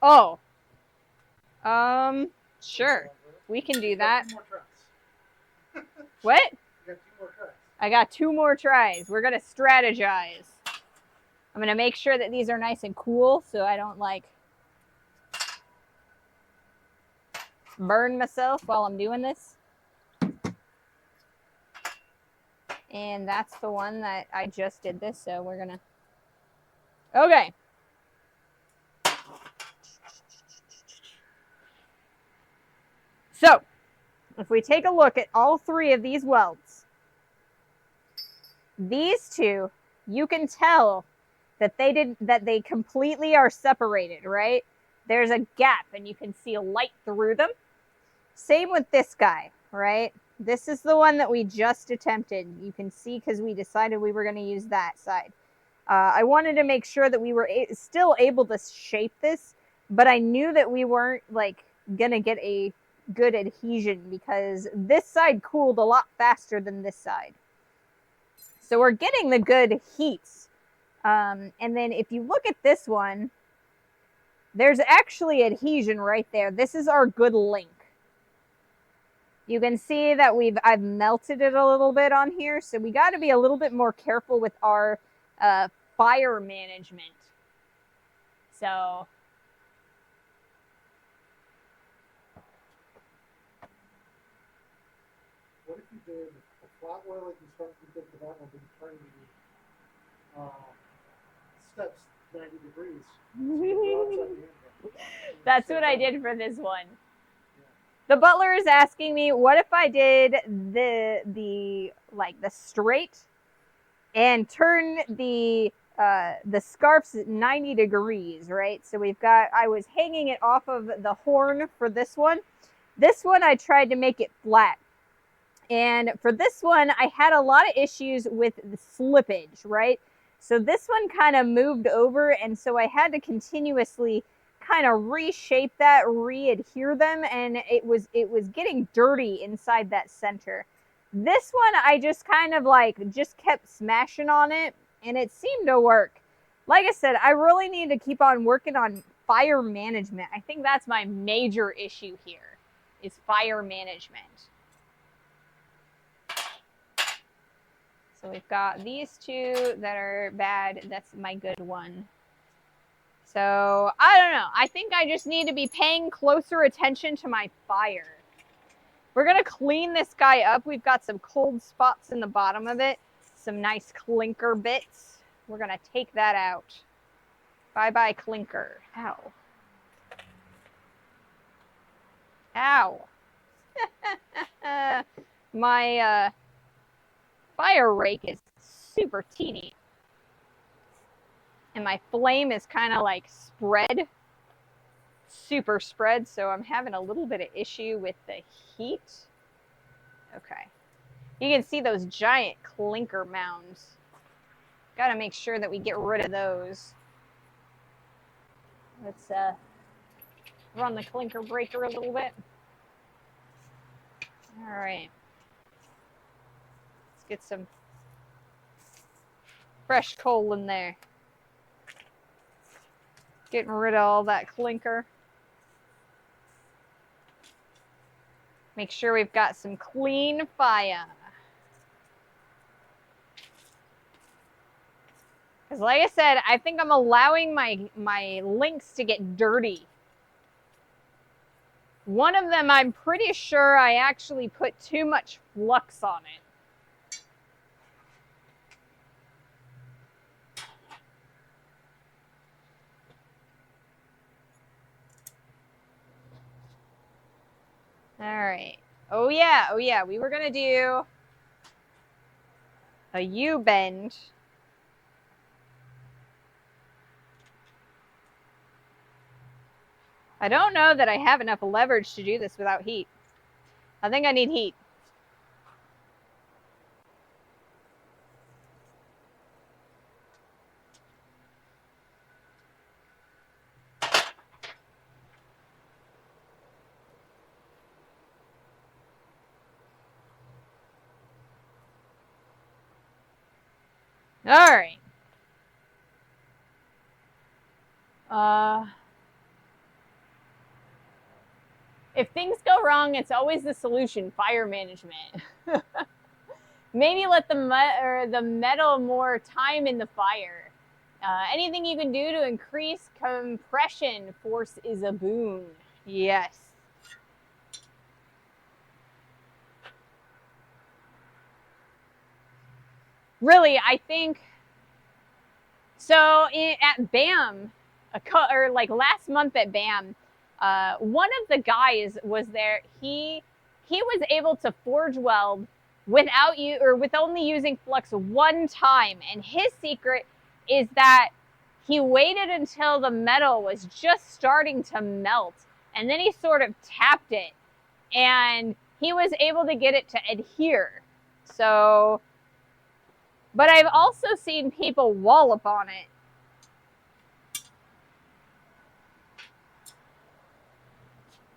[SPEAKER 1] Oh. Sure. We can do that.
[SPEAKER 2] 2 more tries.
[SPEAKER 1] What?
[SPEAKER 2] You got 2 more tries.
[SPEAKER 1] I got 2 more tries. We're going to strategize. I'm going to make sure that these are nice and cool so I don't, like, burn myself while I'm doing this. And that's the one that I just did this, so we're going to... Okay. So, if we take a look at all 3 of these welds, these 2, you can tell that they completely are separated, right? There's a gap and you can see light through them. Same with this guy, right? This is the one that we just attempted. You can see because we decided we were going to use that side. I wanted to make sure that we were still able to shape this, but I knew that we weren't like going to get a good adhesion because this side cooled a lot faster than this side. So we're getting the good heats. And then if you look at this one, there's actually adhesion right there. This is our good link. You can see that I've melted it a little bit on here, so we got to be a little bit more careful with our fire management. So
[SPEAKER 2] What if you did a flat oil like you started to did for that one, but you turned the steps 90 degrees?
[SPEAKER 1] That's what I did for this one. The butler is asking me, what if I did the straight and turn the scarfs at 90 degrees, right? So I was hanging it off of the horn for this one. This one I tried to make it flat. And for this one, I had a lot of issues with the slippage, right? So this one kind of moved over, and so I had to continuously kind of reshape that, re-adhere them, and it was getting dirty inside that center. This one, I just kind of just kept smashing on it, and it seemed to work. Like I said, I really need to keep on working on fire management. I think that's my major issue here, is fire management. So we've got these two that are bad. That's my good one. So I don't know. I think I just need to be paying closer attention to my fire. We're going to clean this guy up. We've got some cold spots in the bottom of it. Some nice clinker bits. We're going to take that out. Bye-bye clinker. Ow. Ow. My fire rake is super teeny. And my flame is kind of like spread. Super spread. So I'm having a little bit of issue with the heat. Okay. You can see those giant clinker mounds. Got to make sure that we get rid of those. Let's run the clinker breaker a little bit. All right. Let's get some fresh coal in there. Getting rid of all that clinker. Make sure we've got some clean fire. Because like I said, I think I'm allowing my links to get dirty. One of them, I'm pretty sure I actually put too much flux on it. All right. Oh yeah, we were gonna do a U-bend. I don't know that I have enough leverage to do this without heat. I think I need heat. All right. If things go wrong, it's always the solution, fire management. Maybe let the metal more time in the fire. Anything you can do to increase compression force is a boon. Yes. Really, I think so. At BAM, or like last month at BAM, one of the guys was there. He was able to forge weld without with only using flux one time, and his secret is that he waited until the metal was just starting to melt, and then he sort of tapped it, and he was able to get it to adhere. So, but I've also seen people wallop on it.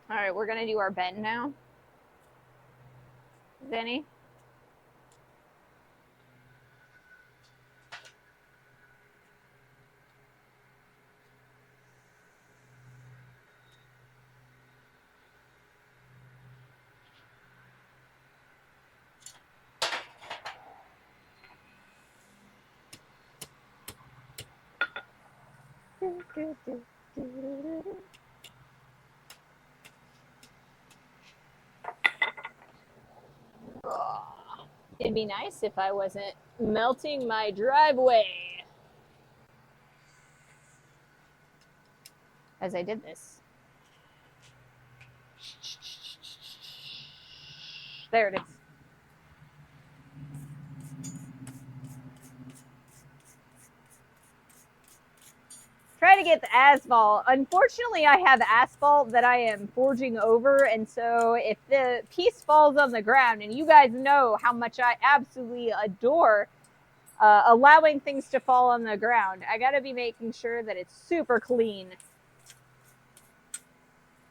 [SPEAKER 1] All right, we're going to do our bend now. Denny? It'd be nice if I wasn't melting my driveway as I did this. There it is. Try to get the asphalt. Unfortunately, I have asphalt that I am forging over, and so if the piece falls on the ground, and you guys know how much I absolutely adore allowing things to fall on the ground, I gotta be making sure that it's super clean.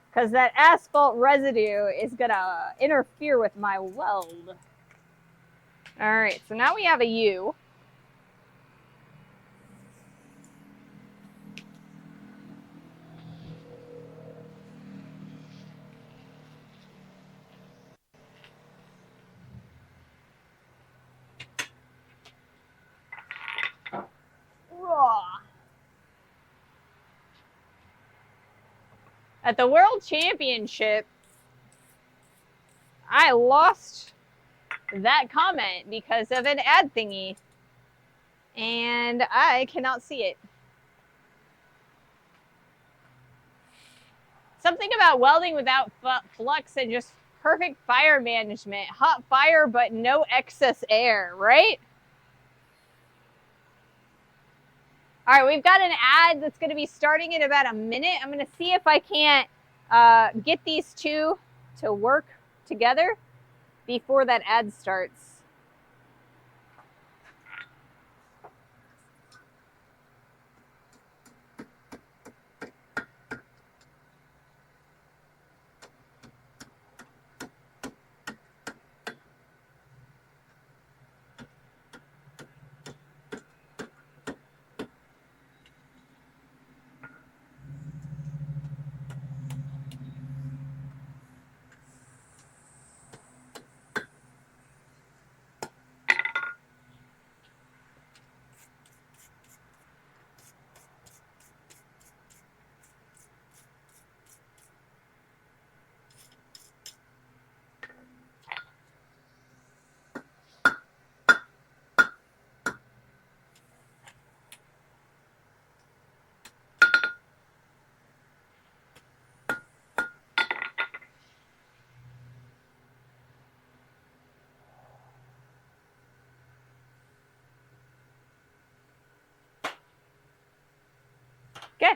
[SPEAKER 1] Because that asphalt residue is gonna interfere with my weld. All right, so now we have a U. At the World Championship, I lost that comment because of an ad thingy. And I cannot see it. Something about welding without flux and just perfect fire management. Hot fire, but no excess air, right? All right, we've got an ad that's going to be starting in about a minute. I'm going to see if I can't get these two to work together before that ad starts. Okay.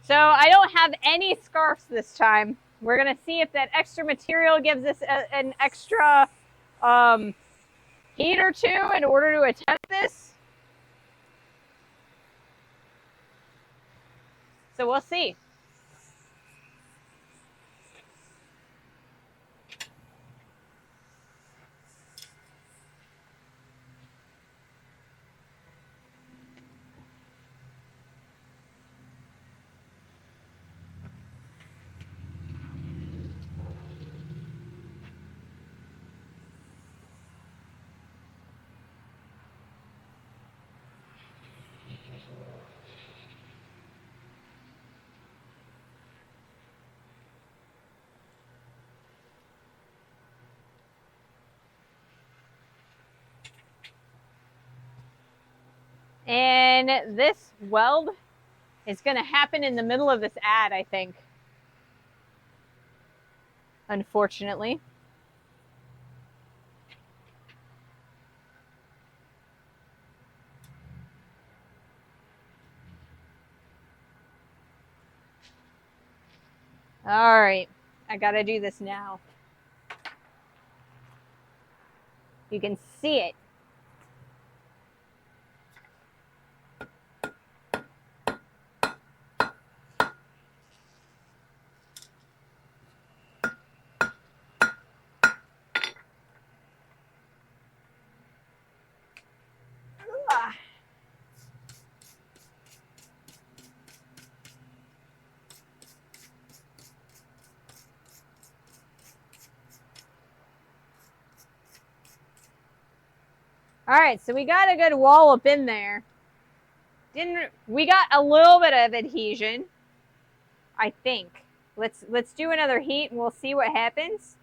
[SPEAKER 1] So I don't have any scarves this time. We're going to see if that extra material gives us an extra heat or two in order to attempt this. So we'll see. And this weld is going to happen in the middle of this ad, I think. Unfortunately. All right. I got to do this now. You can see it. All right, so we got a good wallop in there. We got a little bit of adhesion, I think. Let's do another heat and we'll see what happens.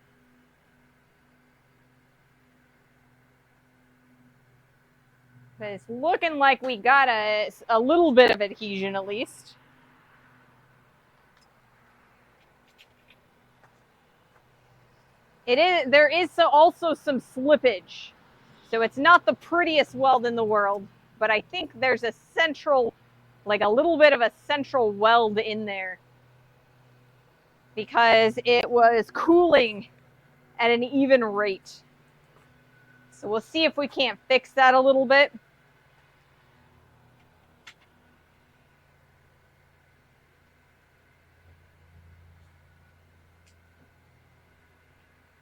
[SPEAKER 1] But it's looking like we got a little bit of adhesion at least. There is also some slippage. So it's not the prettiest weld in the world, but I think there's a central, like a little bit of a central weld in there because it was cooling at an even rate. So we'll see if we can't fix that a little bit.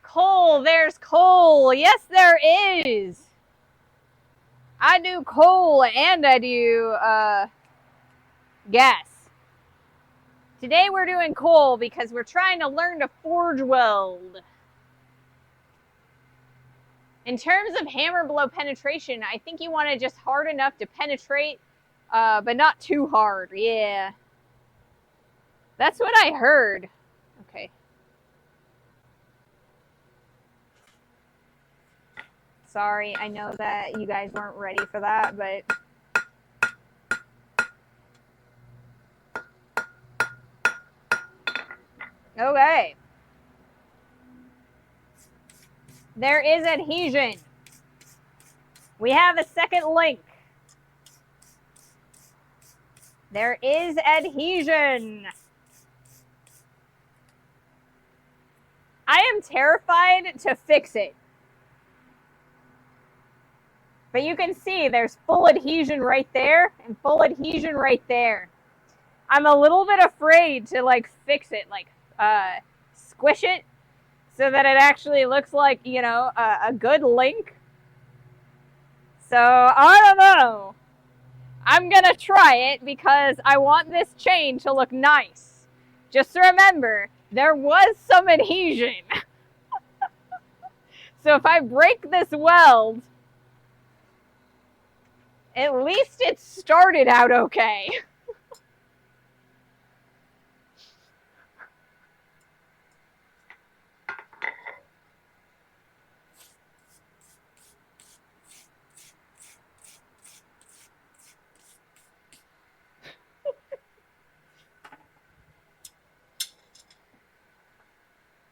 [SPEAKER 1] Coal, there's coal. Yes, there is. I do coal and I do gas. Today we're doing coal because we're trying to learn to forge weld. In terms of hammer blow penetration, I think you want it just hard enough to penetrate But not too hard. Yeah. That's what I heard. Okay. Sorry, I know that you guys weren't ready for that, but... Okay. There is adhesion. We have a second link. There is adhesion. I am terrified to fix it. But you can see there's full adhesion right there and full adhesion right there. I'm a little bit afraid to like fix it, like squish it so that it actually looks like, you know, a good link. So I don't know. I'm gonna try it because I want this chain to look nice. Just remember, there was some adhesion. So if I break this weld, at least it started out okay.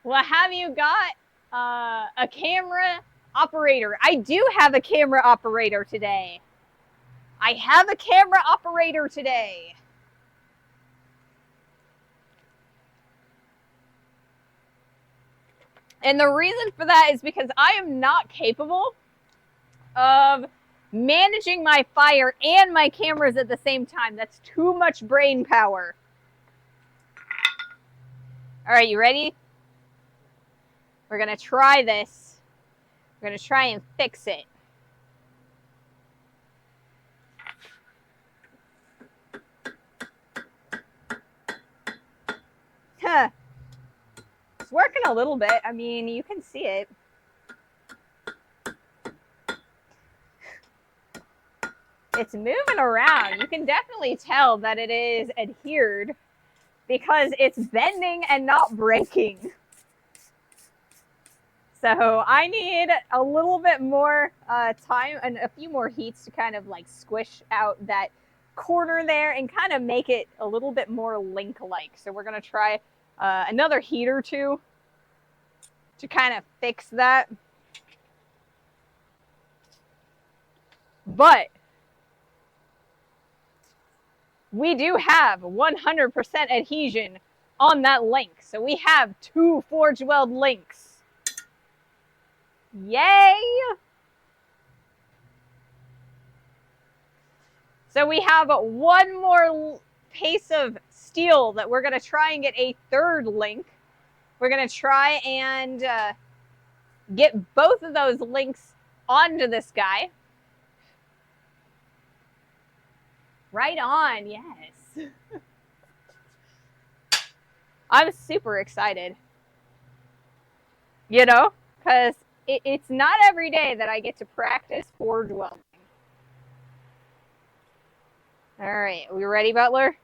[SPEAKER 1] Well, have you got a camera operator? I do have a camera operator today. I have a camera operator today. And the reason for that is because I am not capable of managing my fire and my cameras at the same time. That's too much brain power. All right, you ready? We're going to try this. We're going to try and fix it. Huh. It's working a little bit. I mean, you can see it. It's moving around. You can definitely tell that it is adhered because it's bending and not breaking. So I need a little bit more time and a few more heats to kind of like squish out that corner there and kind of make it a little bit more link-like. So we're going to try another heat or two to kind of fix that. But we do have 100% adhesion on that link. So we have 2 Forge Weld links. Yay! So we have one more piece of steel that we're going to try and get a third link. We're going to try and get both of those links onto this guy. Right on, yes. I'm super excited. You know, because it's not every day that I get to practice forge welding. All right, are we ready, Butler?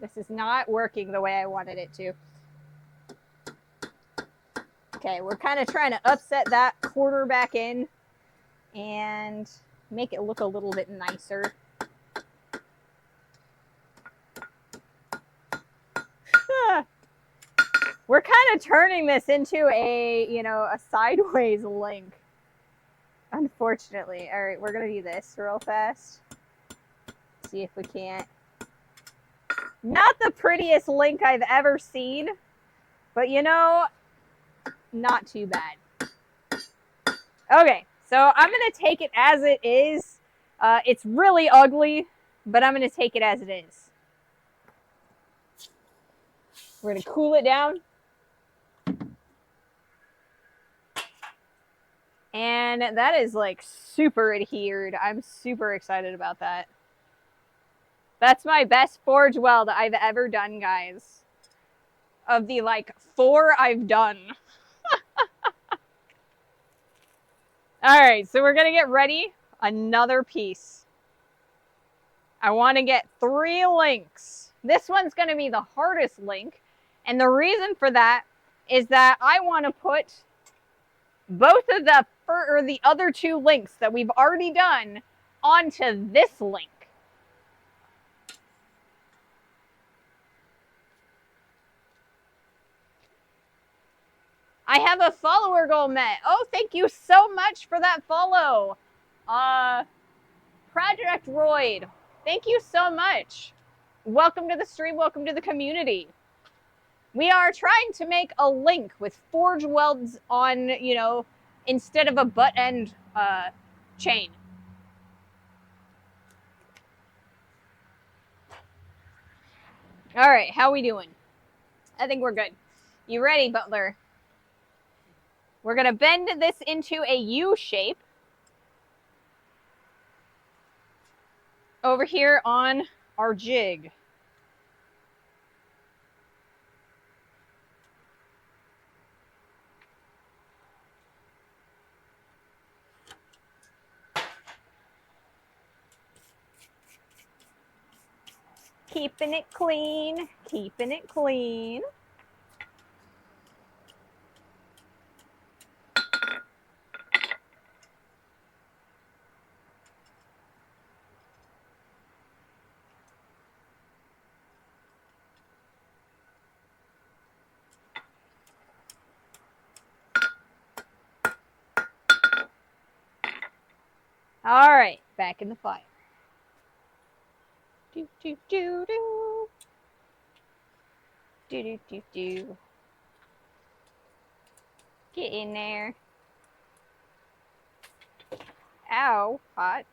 [SPEAKER 1] This is not working the way I wanted it to. Okay, we're kind of trying to upset that corner back in and make it look a little bit nicer. We're kind of turning this into a, you know, a sideways link. Unfortunately. All right, we're going to do this real fast. See if we can't. Not the prettiest link I've ever seen, but you know, not too bad. Okay, so I'm going to take it as it is. It's really ugly, but I'm going to take it as it is. We're going to cool it down. And that is like super adhered. I'm super excited about that. That's my best forge weld I've ever done, guys. Of the like 4 I've done. All right, so we're going to get ready another piece. I want to get 3 links. This one's going to be the hardest link. And the reason for that is that I want to put both of the other 2 links that we've already done onto this link. I have a follower goal met. Oh, thank you so much for that follow. Project Royd, thank you so much. Welcome to the stream. Welcome to the community. We are trying to make a link with forge welds on, you know, instead of a butt end chain. All right, how we doing? I think we're good. You ready, Butler? We're going to bend this into a U shape over here on our jig. Keeping it clean, keeping it clean. All right, back in the fire. Do, do, do, do. Do, do, do, do. Get in there. Ow, hot.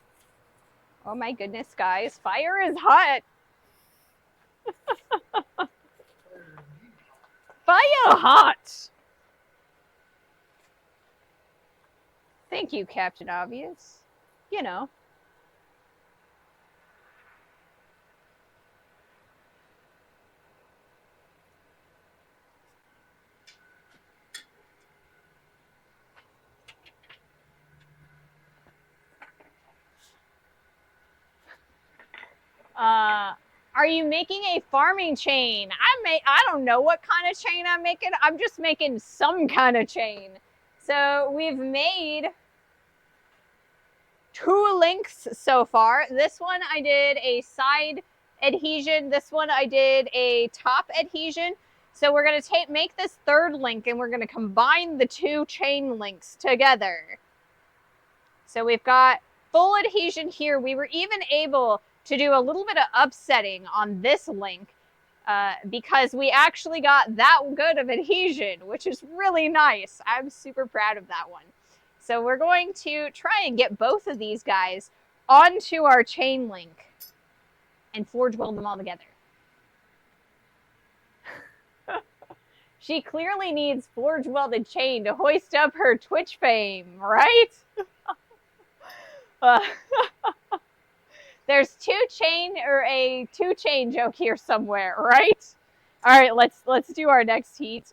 [SPEAKER 1] Oh my goodness, guys. Fire is hot. Fire hot. Thank you, Captain Obvious. You know. Are you making a farming chain? I don't know what kind of chain I'm making. I'm just making some kind of chain. So we've made 2 links so far. This one I did a side adhesion. This one I did a top adhesion. So we're going to make this 3rd link and we're going to combine the 2 chain links together. So we've got full adhesion here. We were even able to do a little bit of upsetting on this link because we actually got that good of adhesion, which is really nice. I'm super proud of that one. So we're going to try and get both of these guys onto our chain link and forge weld them all together. She clearly needs forge welded chain to hoist up her Twitch fame, right? There's a two chain joke here somewhere, right? All right, let's do our next heat.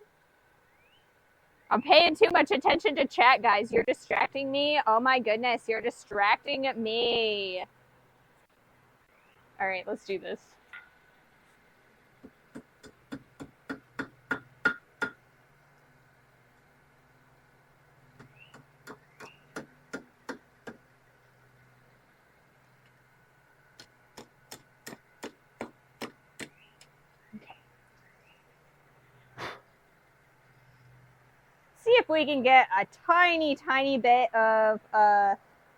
[SPEAKER 1] I'm paying too much attention to chat, guys. You're distracting me. Oh my goodness, you're distracting me. All right, let's do this. See if we can get a tiny bit of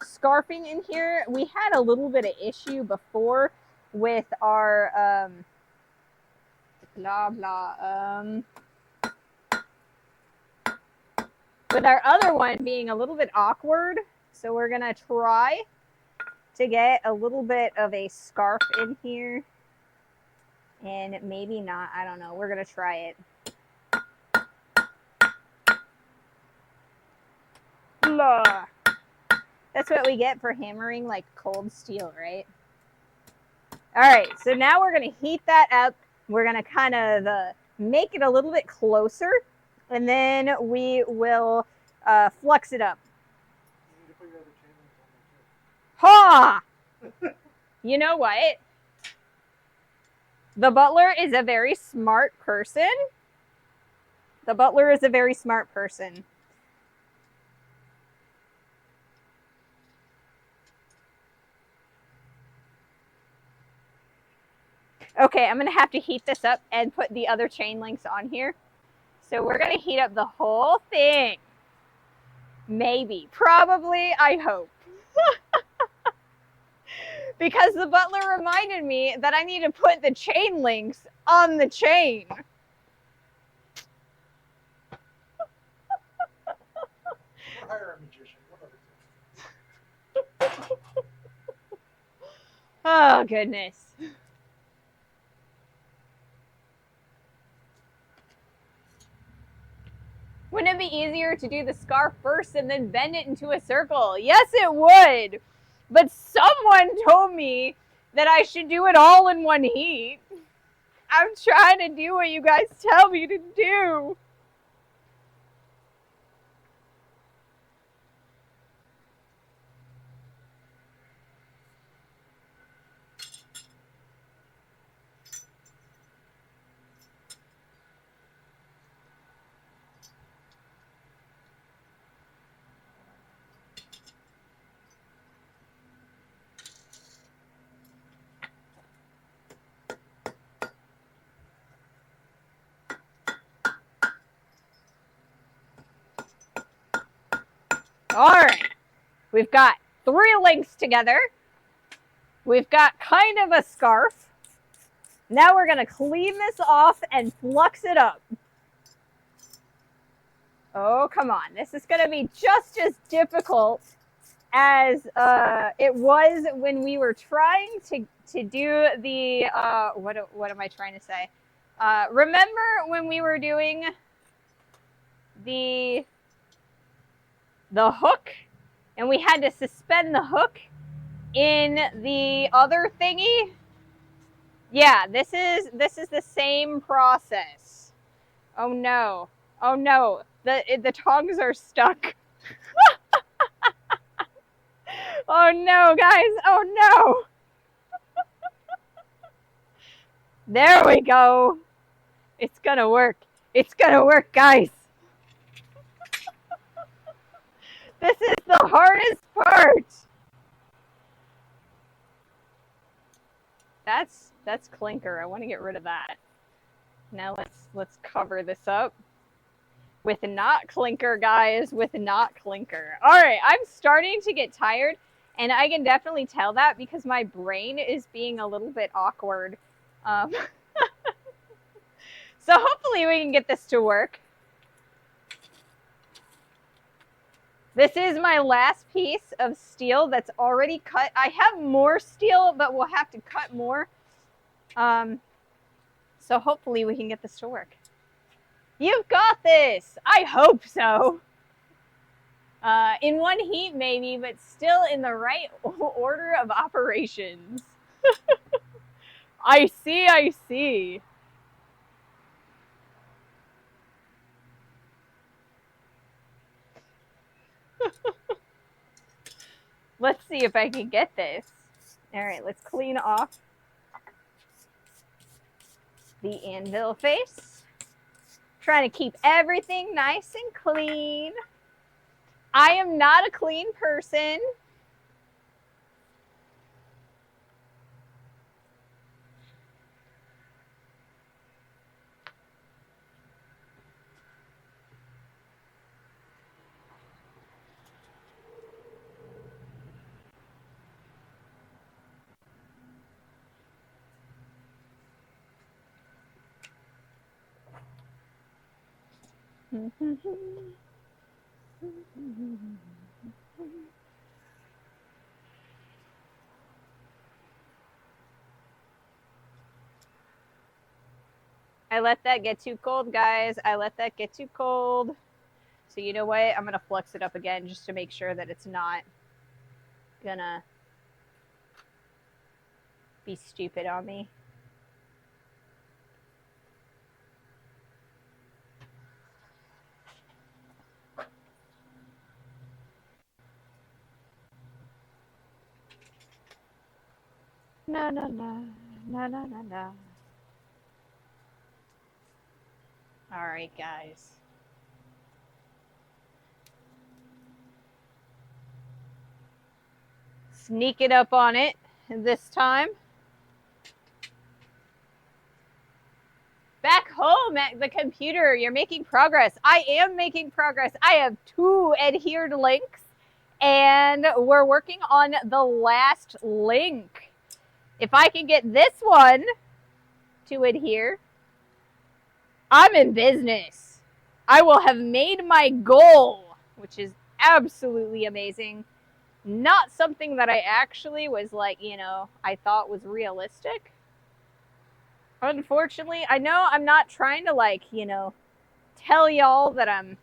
[SPEAKER 1] scarfing in here. We had a little bit of issue before with our with our other one being a little bit awkward. So we're gonna try to get a little bit of a scarf in here, and maybe not. I don't know. We're gonna try it. Blah. That's what we get for hammering like cold steel, right? All right, so now we're going to heat that up. We're going to kind of make it a little bit closer, and then we will flux it up. Ha! You know what? The butler is a very smart person. The butler is a very smart person. Okay, I'm gonna have to heat this up and put the other chain links on here. So we're gonna heat up the whole thing. Maybe, probably, I hope. Because the butler reminded me that I need to put the chain links on the chain.
[SPEAKER 2] Or hire a magician. Whatever.
[SPEAKER 1] Oh, goodness. Wouldn't it be easier to do the scarf first and then bend it into a circle? Yes, it would. But someone told me that I should do it all in one heat. I'm trying to do what you guys tell me to do. All right. We've got 3 links together. We've got kind of a scarf. Now we're going to clean this off and flux it up. Oh, come on. This is going to be just as difficult as it was when we were trying to do the, what am I trying to say? Remember when we were doing the hook and we had to suspend the hook in the other thingy? Yeah, this is the same process. Oh no. Oh no. The tongs are stuck. Oh no, guys. Oh no. There we go. It's gonna work. It's gonna work, guys. This is the hardest part. That's clinker. I want to get rid of that. Now let's cover this up with not clinker, guys, with not clinker. All right, I'm starting to get tired, and I can definitely tell that because my brain is being a little bit awkward. So hopefully we can get this to work. This is my last piece of steel that's already cut. I have more steel, but we'll have to cut more. So hopefully we can get this to work. You've got this. I hope so. In one heat maybe, but still in the right order of operations. I see, I see. Let's see if I can get this. All right, let's clean off the anvil face. Trying to keep everything nice and clean. I am not a clean person. I let that get too cold, guys. I let that get too cold. So you know what? I'm going to flux it up again just to make sure that it's not gonna be stupid on me. No, no, no. No, no, no, no. All right, guys. Sneak it up on it this time. Back home at the computer, you're making progress. I am making progress. I have 2 adhered links, and we're working on the last link. If I can get this one to adhere, I'm in business. I will have made my goal, which is absolutely amazing. Not something that I actually was like, I thought was realistic. Unfortunately, I know I'm not trying to tell y'all that I'm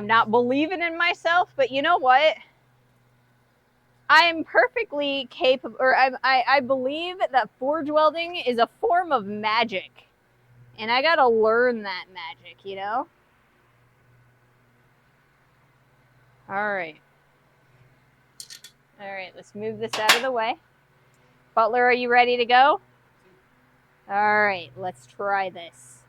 [SPEAKER 1] not believing in myself, but you know what? I am perfectly capable, or I believe that forge welding is a form of magic. And I gotta learn that magic, Alright. Alright, let's move this out of the way. Butler, are you ready to go? Alright, let's try this.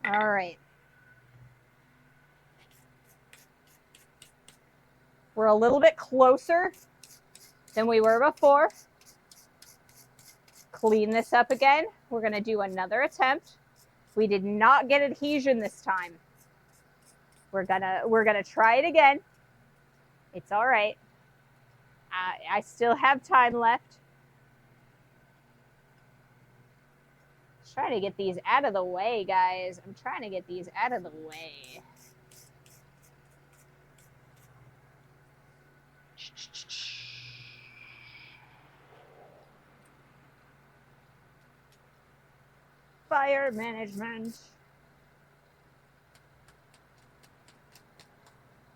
[SPEAKER 1] Alright. We're a little bit closer than we were before. Clean this up again. We're going to do another attempt. We did not get adhesion this time. We're gonna try it again. It's all right. I still have time left. Just trying to get these out of the way, guys. I'm trying to get these out of the way. Fire management.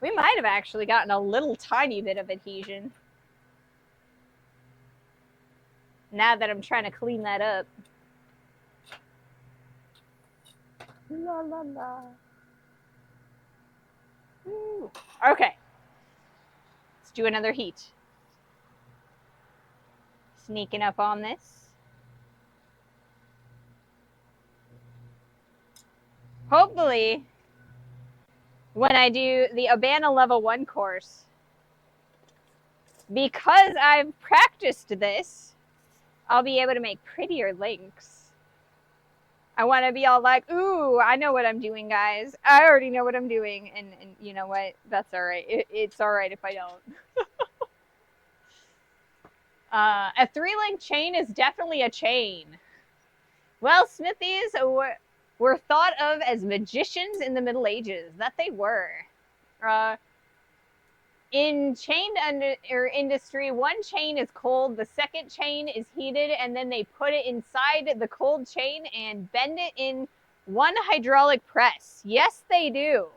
[SPEAKER 1] We might have actually gotten a little tiny bit of adhesion. Now that I'm trying to clean that up. La la la. Ooh. Okay. Let's do another heat. Sneaking up on this. Hopefully, when I do the Abana Level 1 course, because I've practiced this, I'll be able to make prettier links. I want to be all like, ooh, I know what I'm doing, guys. I already know what I'm doing. And you know what? That's all right. It's all right if I don't. A 3-link chain is definitely a chain. Well, smithies were thought of as magicians in the Middle Ages. That they were. In chain industry, one chain is cold, the second chain is heated, and then they put it inside the cold chain and bend it in one hydraulic press. Yes, they do.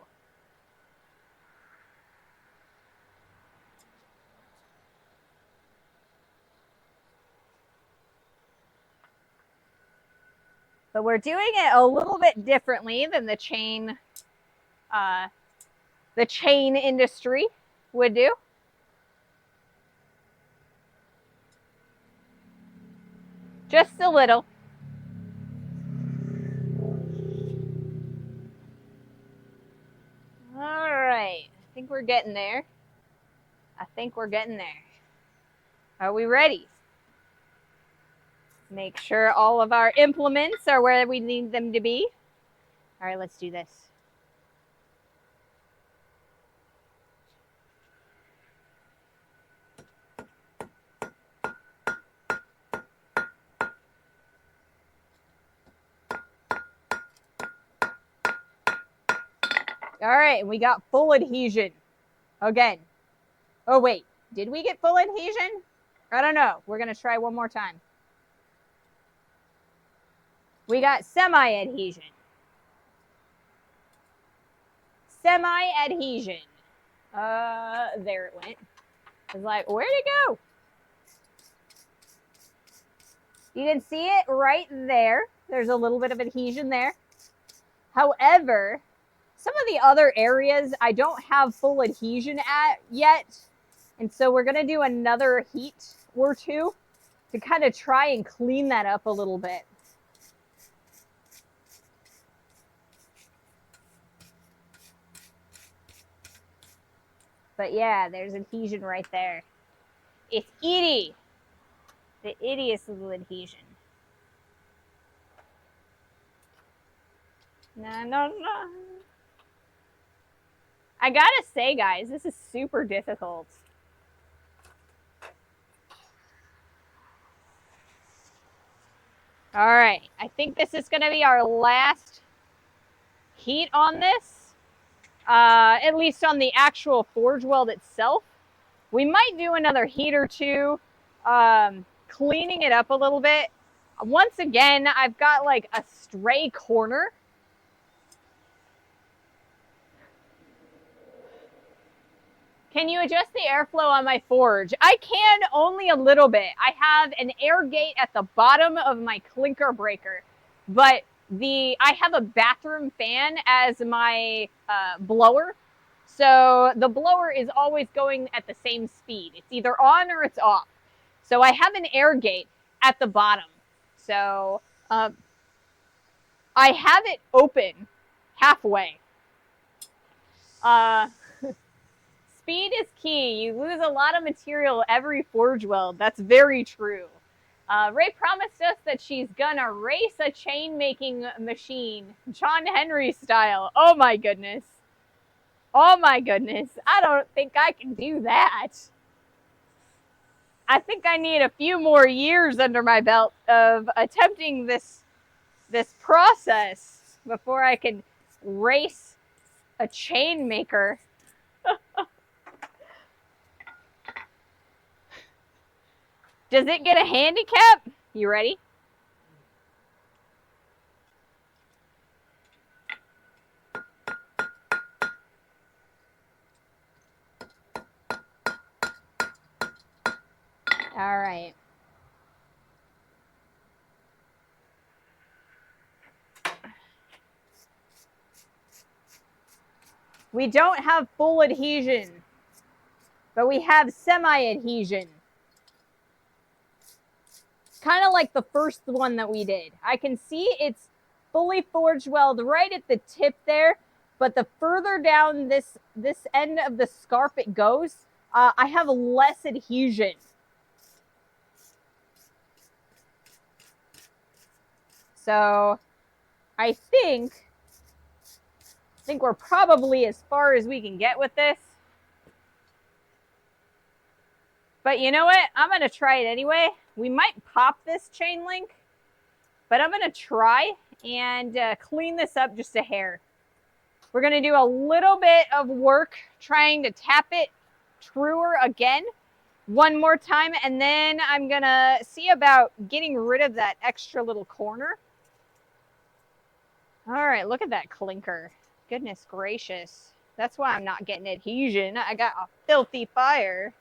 [SPEAKER 1] But we're doing it a little bit differently than the chain industry would do. Just a little. All right. I think we're getting there. Are we ready? Make sure all of our implements are where we need them to be. All right, let's do this. All right, we got full adhesion. Again. Oh, wait. Did we get full adhesion? I don't know. We're going to try one more time. We got semi-adhesion. Semi-adhesion. There it went. I was like, where'd it go? You can see it right there. There's a little bit of adhesion there. However, some of the other areas I don't have full adhesion at yet. And so we're going to do another heat or two to kind of try and clean that up a little bit. But yeah, there's adhesion right there. It's itty. The ittiest little adhesion. No. I gotta say, guys, this is super difficult. All right, I think this is gonna be our last heat on this, at least on the actual forge weld itself. We might do another heat or two, cleaning it up a little bit. Once again, I've got like a stray corner. Can you adjust the airflow on my forge? I can, only a little bit. I have an air gate at the bottom of my clinker breaker, but I have a bathroom fan as my blower. So the blower is always going at the same speed. It's either on or it's off. So I have an air gate at the bottom. So I have it open halfway. Speed is key. You lose a lot of material every forge weld. That's very true. Ray promised us that she's gonna race a chain making machine, John Henry style. Oh my goodness. Oh my goodness. I don't think I can do that. I think I need a few more years under my belt of attempting this process before I can race a chain maker. Does it get a handicap? You ready? All right. We don't have full adhesion, but we have semi-adhesion. Kind of like the first one that we did. I can see it's fully forged weld right at the tip there, but the further down this end of the scarp it goes, I have less adhesion. So I think we're probably as far as we can get with this. But you know what? I'm going to try it anyway. We might pop this chain link, but I'm going to try and clean this up just a hair. We're going to do a little bit of work trying to tap it truer again one more time, and then I'm going to see about getting rid of that extra little corner. All right, look at that clinker. Goodness gracious. That's why I'm not getting adhesion. I got a filthy fire.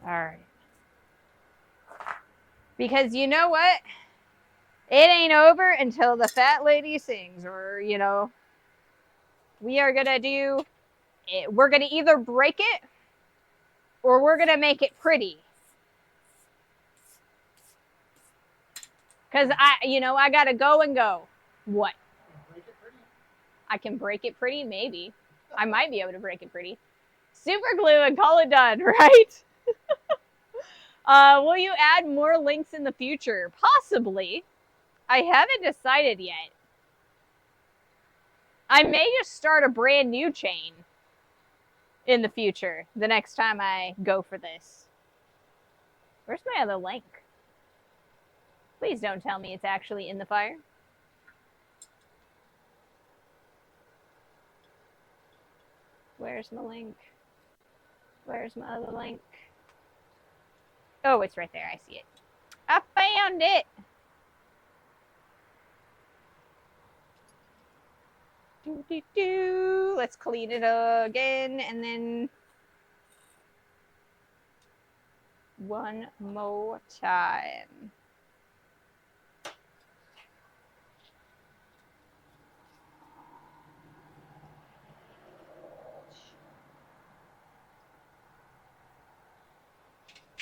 [SPEAKER 1] All right. Because you know what? It ain't over until the fat lady sings, or, you know, we are going to do it. We're going to either break it or we're going to make it pretty. Because I got to go and go. What? I can break it pretty? Maybe. I might be able to break it pretty. Super glue and call it done, right? Will you add more links in the future? Possibly. I haven't decided yet. I may just start a brand new chain in the future the next time I go for this. Where's my other link? Please don't tell me it's actually in the fire. Where's my link? Where's my other link? Oh, it's right there. I see it. I found it. Let's clean it again, and then one more time.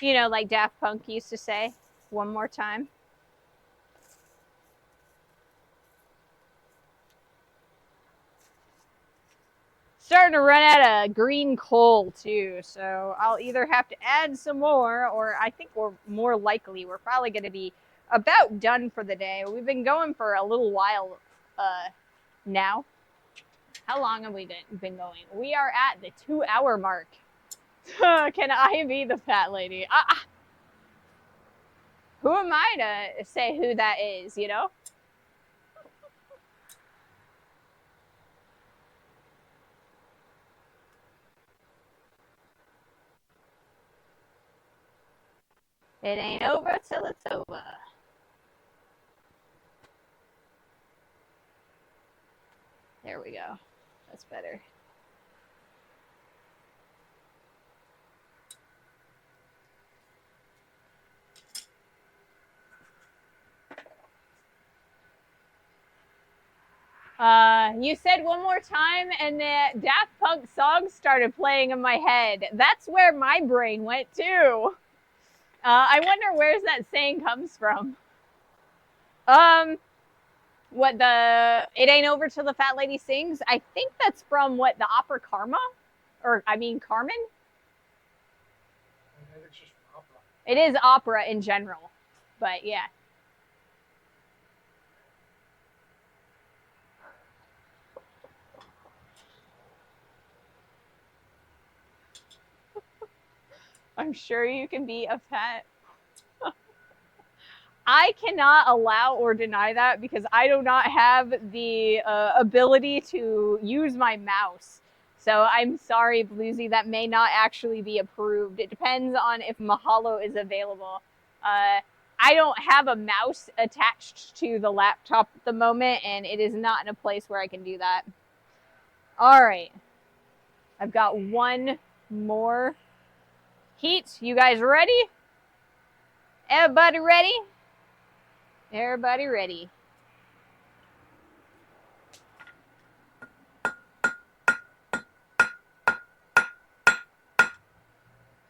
[SPEAKER 1] You know, like Daft Punk used to say, one more time. Starting to run out of green coal too, so I'll either have to add some more, or I think we're more likely we're probably going to be about done for the day. We've been going for a little while now. How long have we been going? We are at the 2-hour mark. Can I be the fat lady? Who am I to say who that is, you know? It ain't over till it's over. There we go. That's better. You said one more time, and the Daft Punk song started playing in my head. That's where my brain went too. I wonder where's that saying comes from. What the "It ain't over till the fat lady sings"? I think that's from what, the opera Karma, or I mean Carmen.
[SPEAKER 2] I think it's just opera.
[SPEAKER 1] It is opera in general, but yeah. I'm sure you can be a pet. I cannot allow or deny that because I do not have the ability to use my mouse. So I'm sorry, Bluesy, that may not actually be approved. It depends on if Mahalo is available. I don't have a mouse attached to the laptop at the moment, and it is not in a place where I can do that. All right. I've got one more heat. You guys ready? Everybody ready? Everybody ready?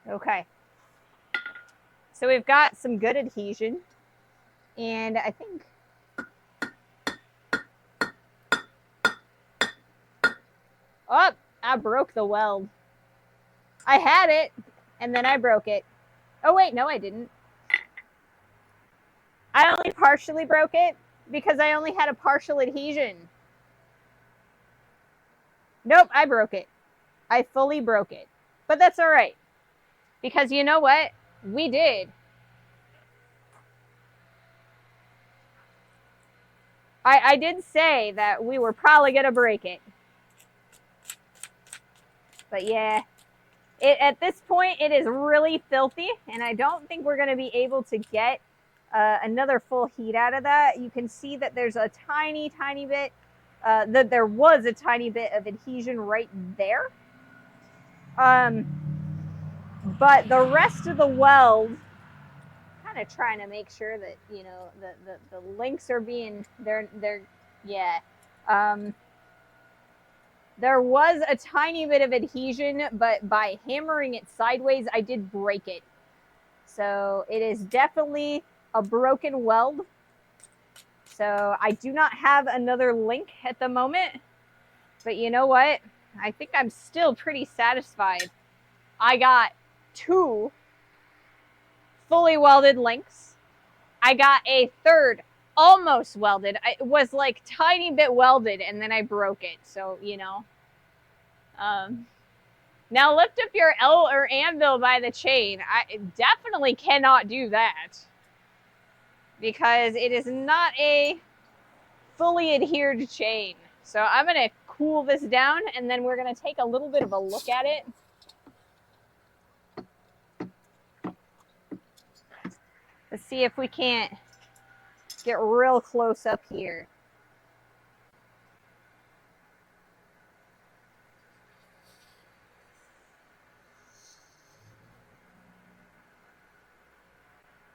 [SPEAKER 1] Okay. So we've got some good adhesion, and I think oh, I broke the weld. I had it, and then I broke it. Oh wait, no I didn't. I only partially broke it because I only had a partial adhesion. Nope, I broke it. I fully broke it. But that's all right. Because you know what? We did. I did say that we were probably going to break it. But yeah, at this point, it is really filthy, and I don't think we're going to be able to get another full heat out of that. You can see that there's a tiny, tiny bit, that there was a tiny bit of adhesion right there. But the rest of the weld, kind of trying to make sure that, you know, the links are being, yeah. There was a tiny bit of adhesion, but by hammering it sideways, I did break it. So it is definitely a broken weld. So I do not have another link at the moment. But you know what? I think I'm still pretty satisfied. I got 2 fully welded links. I got a third almost welded. It was like tiny bit welded, and then I broke it. So, you know. Now lift up your L or anvil by the chain. I definitely cannot do that because it is not a fully adhered chain. So I'm going to cool this down, and then we're going to take a little bit of a look at it. Let's see if we can't get real close up here.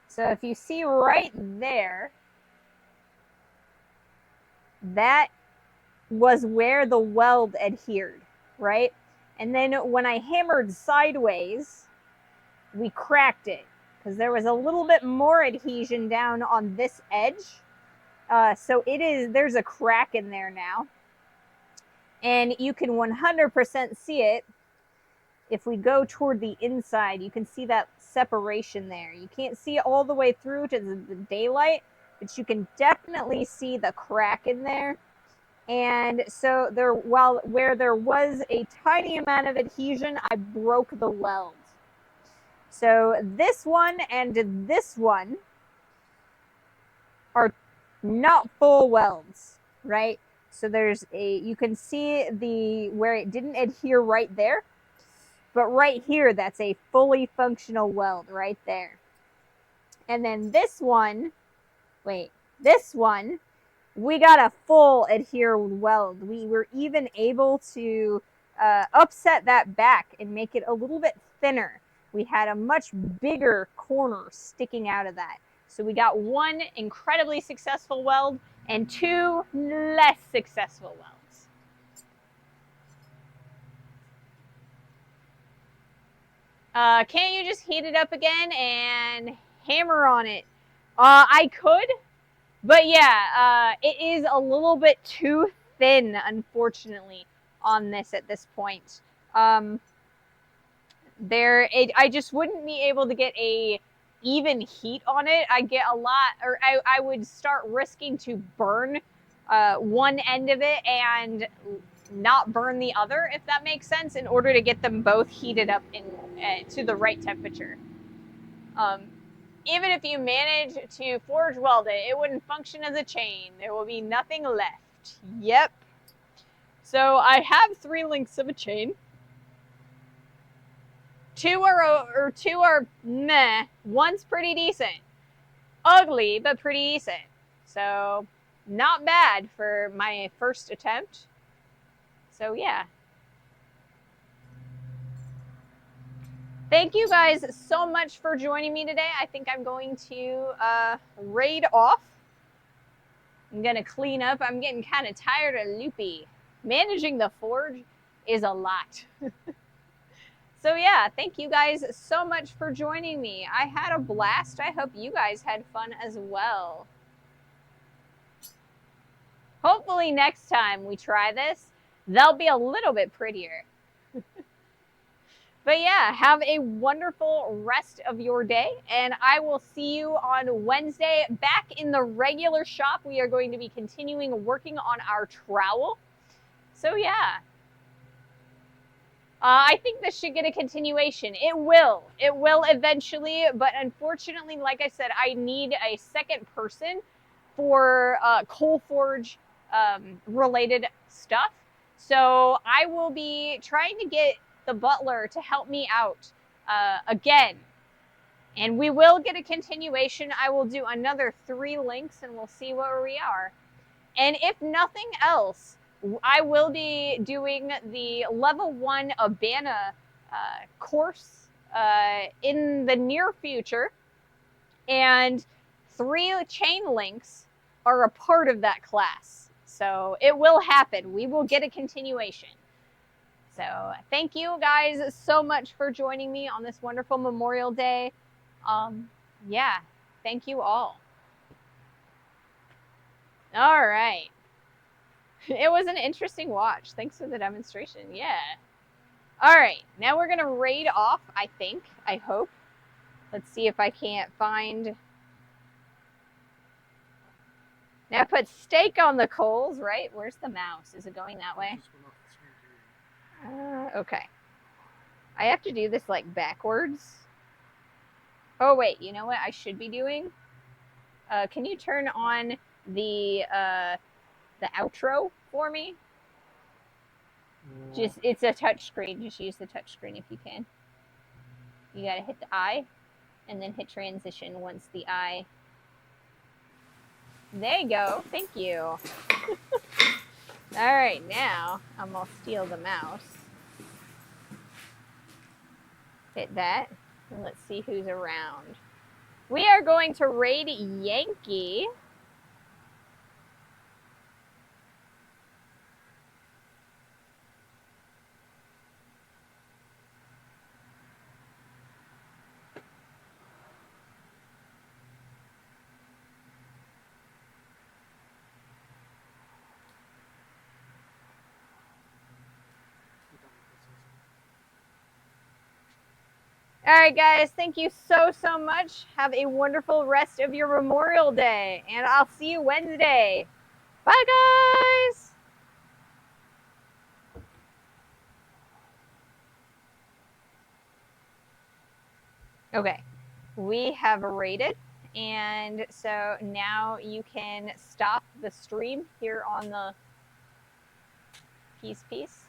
[SPEAKER 1] So if you see right there, that was where the weld adhered, right? And then when I hammered sideways, we cracked it because there was a little bit more adhesion down on this edge. So there's a crack in there now. And you can 100% see it. If we go toward the inside, you can see that separation there. You can't see it all the way through to the daylight, but you can definitely see the crack in there. And so where there was a tiny amount of adhesion, I broke the weld. So this one and this one are not full welds, right? So you can see where it didn't adhere right there. But right here, that's a fully functional weld right there. And then this one, we got a adhere weld. We were even able to upset that back and make it a little bit thinner. We had a much bigger corner sticking out of that. So we got one incredibly successful weld and two less successful welds. Can't you just heat it up again and hammer on it? I could, but yeah, it is a little bit too thin, unfortunately, on this at this point. I just wouldn't be able to get a even heat on it. I would start risking to burn one end of it and not burn the other, if that makes sense, in order to get them both heated up to the right temperature. Even if you manage to forge weld it, it wouldn't function as a chain. There will be nothing left. Yep. So I have 3 links of a chain. Two are meh. One's pretty decent. Ugly, but pretty decent. So not bad for my first attempt. So yeah. Thank you guys so much for joining me today. I think I'm going to raid off. I'm going to clean up. I'm getting kind of tired and loopy. Managing the forge is a lot. So yeah, thank you guys so much for joining me. I had a blast. I hope you guys had fun as well. Hopefully next time we try this, they'll be a little bit prettier. But yeah, have a wonderful rest of your day, and I will see you on Wednesday back in the regular shop. We are going to be continuing working on our trowel. So yeah. I think this should get a continuation. It will eventually, but unfortunately, like I said, I need a second person for coal forge related stuff. So I will be trying to get the butler to help me out again. And we will get a continuation. I will do another 3 links and we'll see where we are. And if nothing else, I will be doing the level 1 Abana course in the near future. And 3 chain links are a part of that class. So it will happen. We will get a continuation. So thank you guys so much for joining me on this wonderful Memorial Day. Yeah, thank you all. All right. It was an interesting watch. Thanks for the demonstration. Yeah. All right. Now we're going to raid off, I think. I hope. Let's see if I can't find. Now put steak on the coals, right? Where's the mouse? Is it going that way? Okay. I have to do this like backwards. Oh, wait. You know what I should be doing? Can you turn on the outro for me? Just, it's a touch screen. Just use the touch screen if you can. You gotta hit the I, and then hit transition once the I. There you go. Thank you. All right, now I'm gonna steal the mouse. Hit that, and let's see who's around. We are going to raid Yankee. All right, guys, thank you so much. Have a wonderful rest of your Memorial Day, and I'll see you Wednesday. Bye, guys. Okay, we have raided, and so now you can stop the stream here on the peace.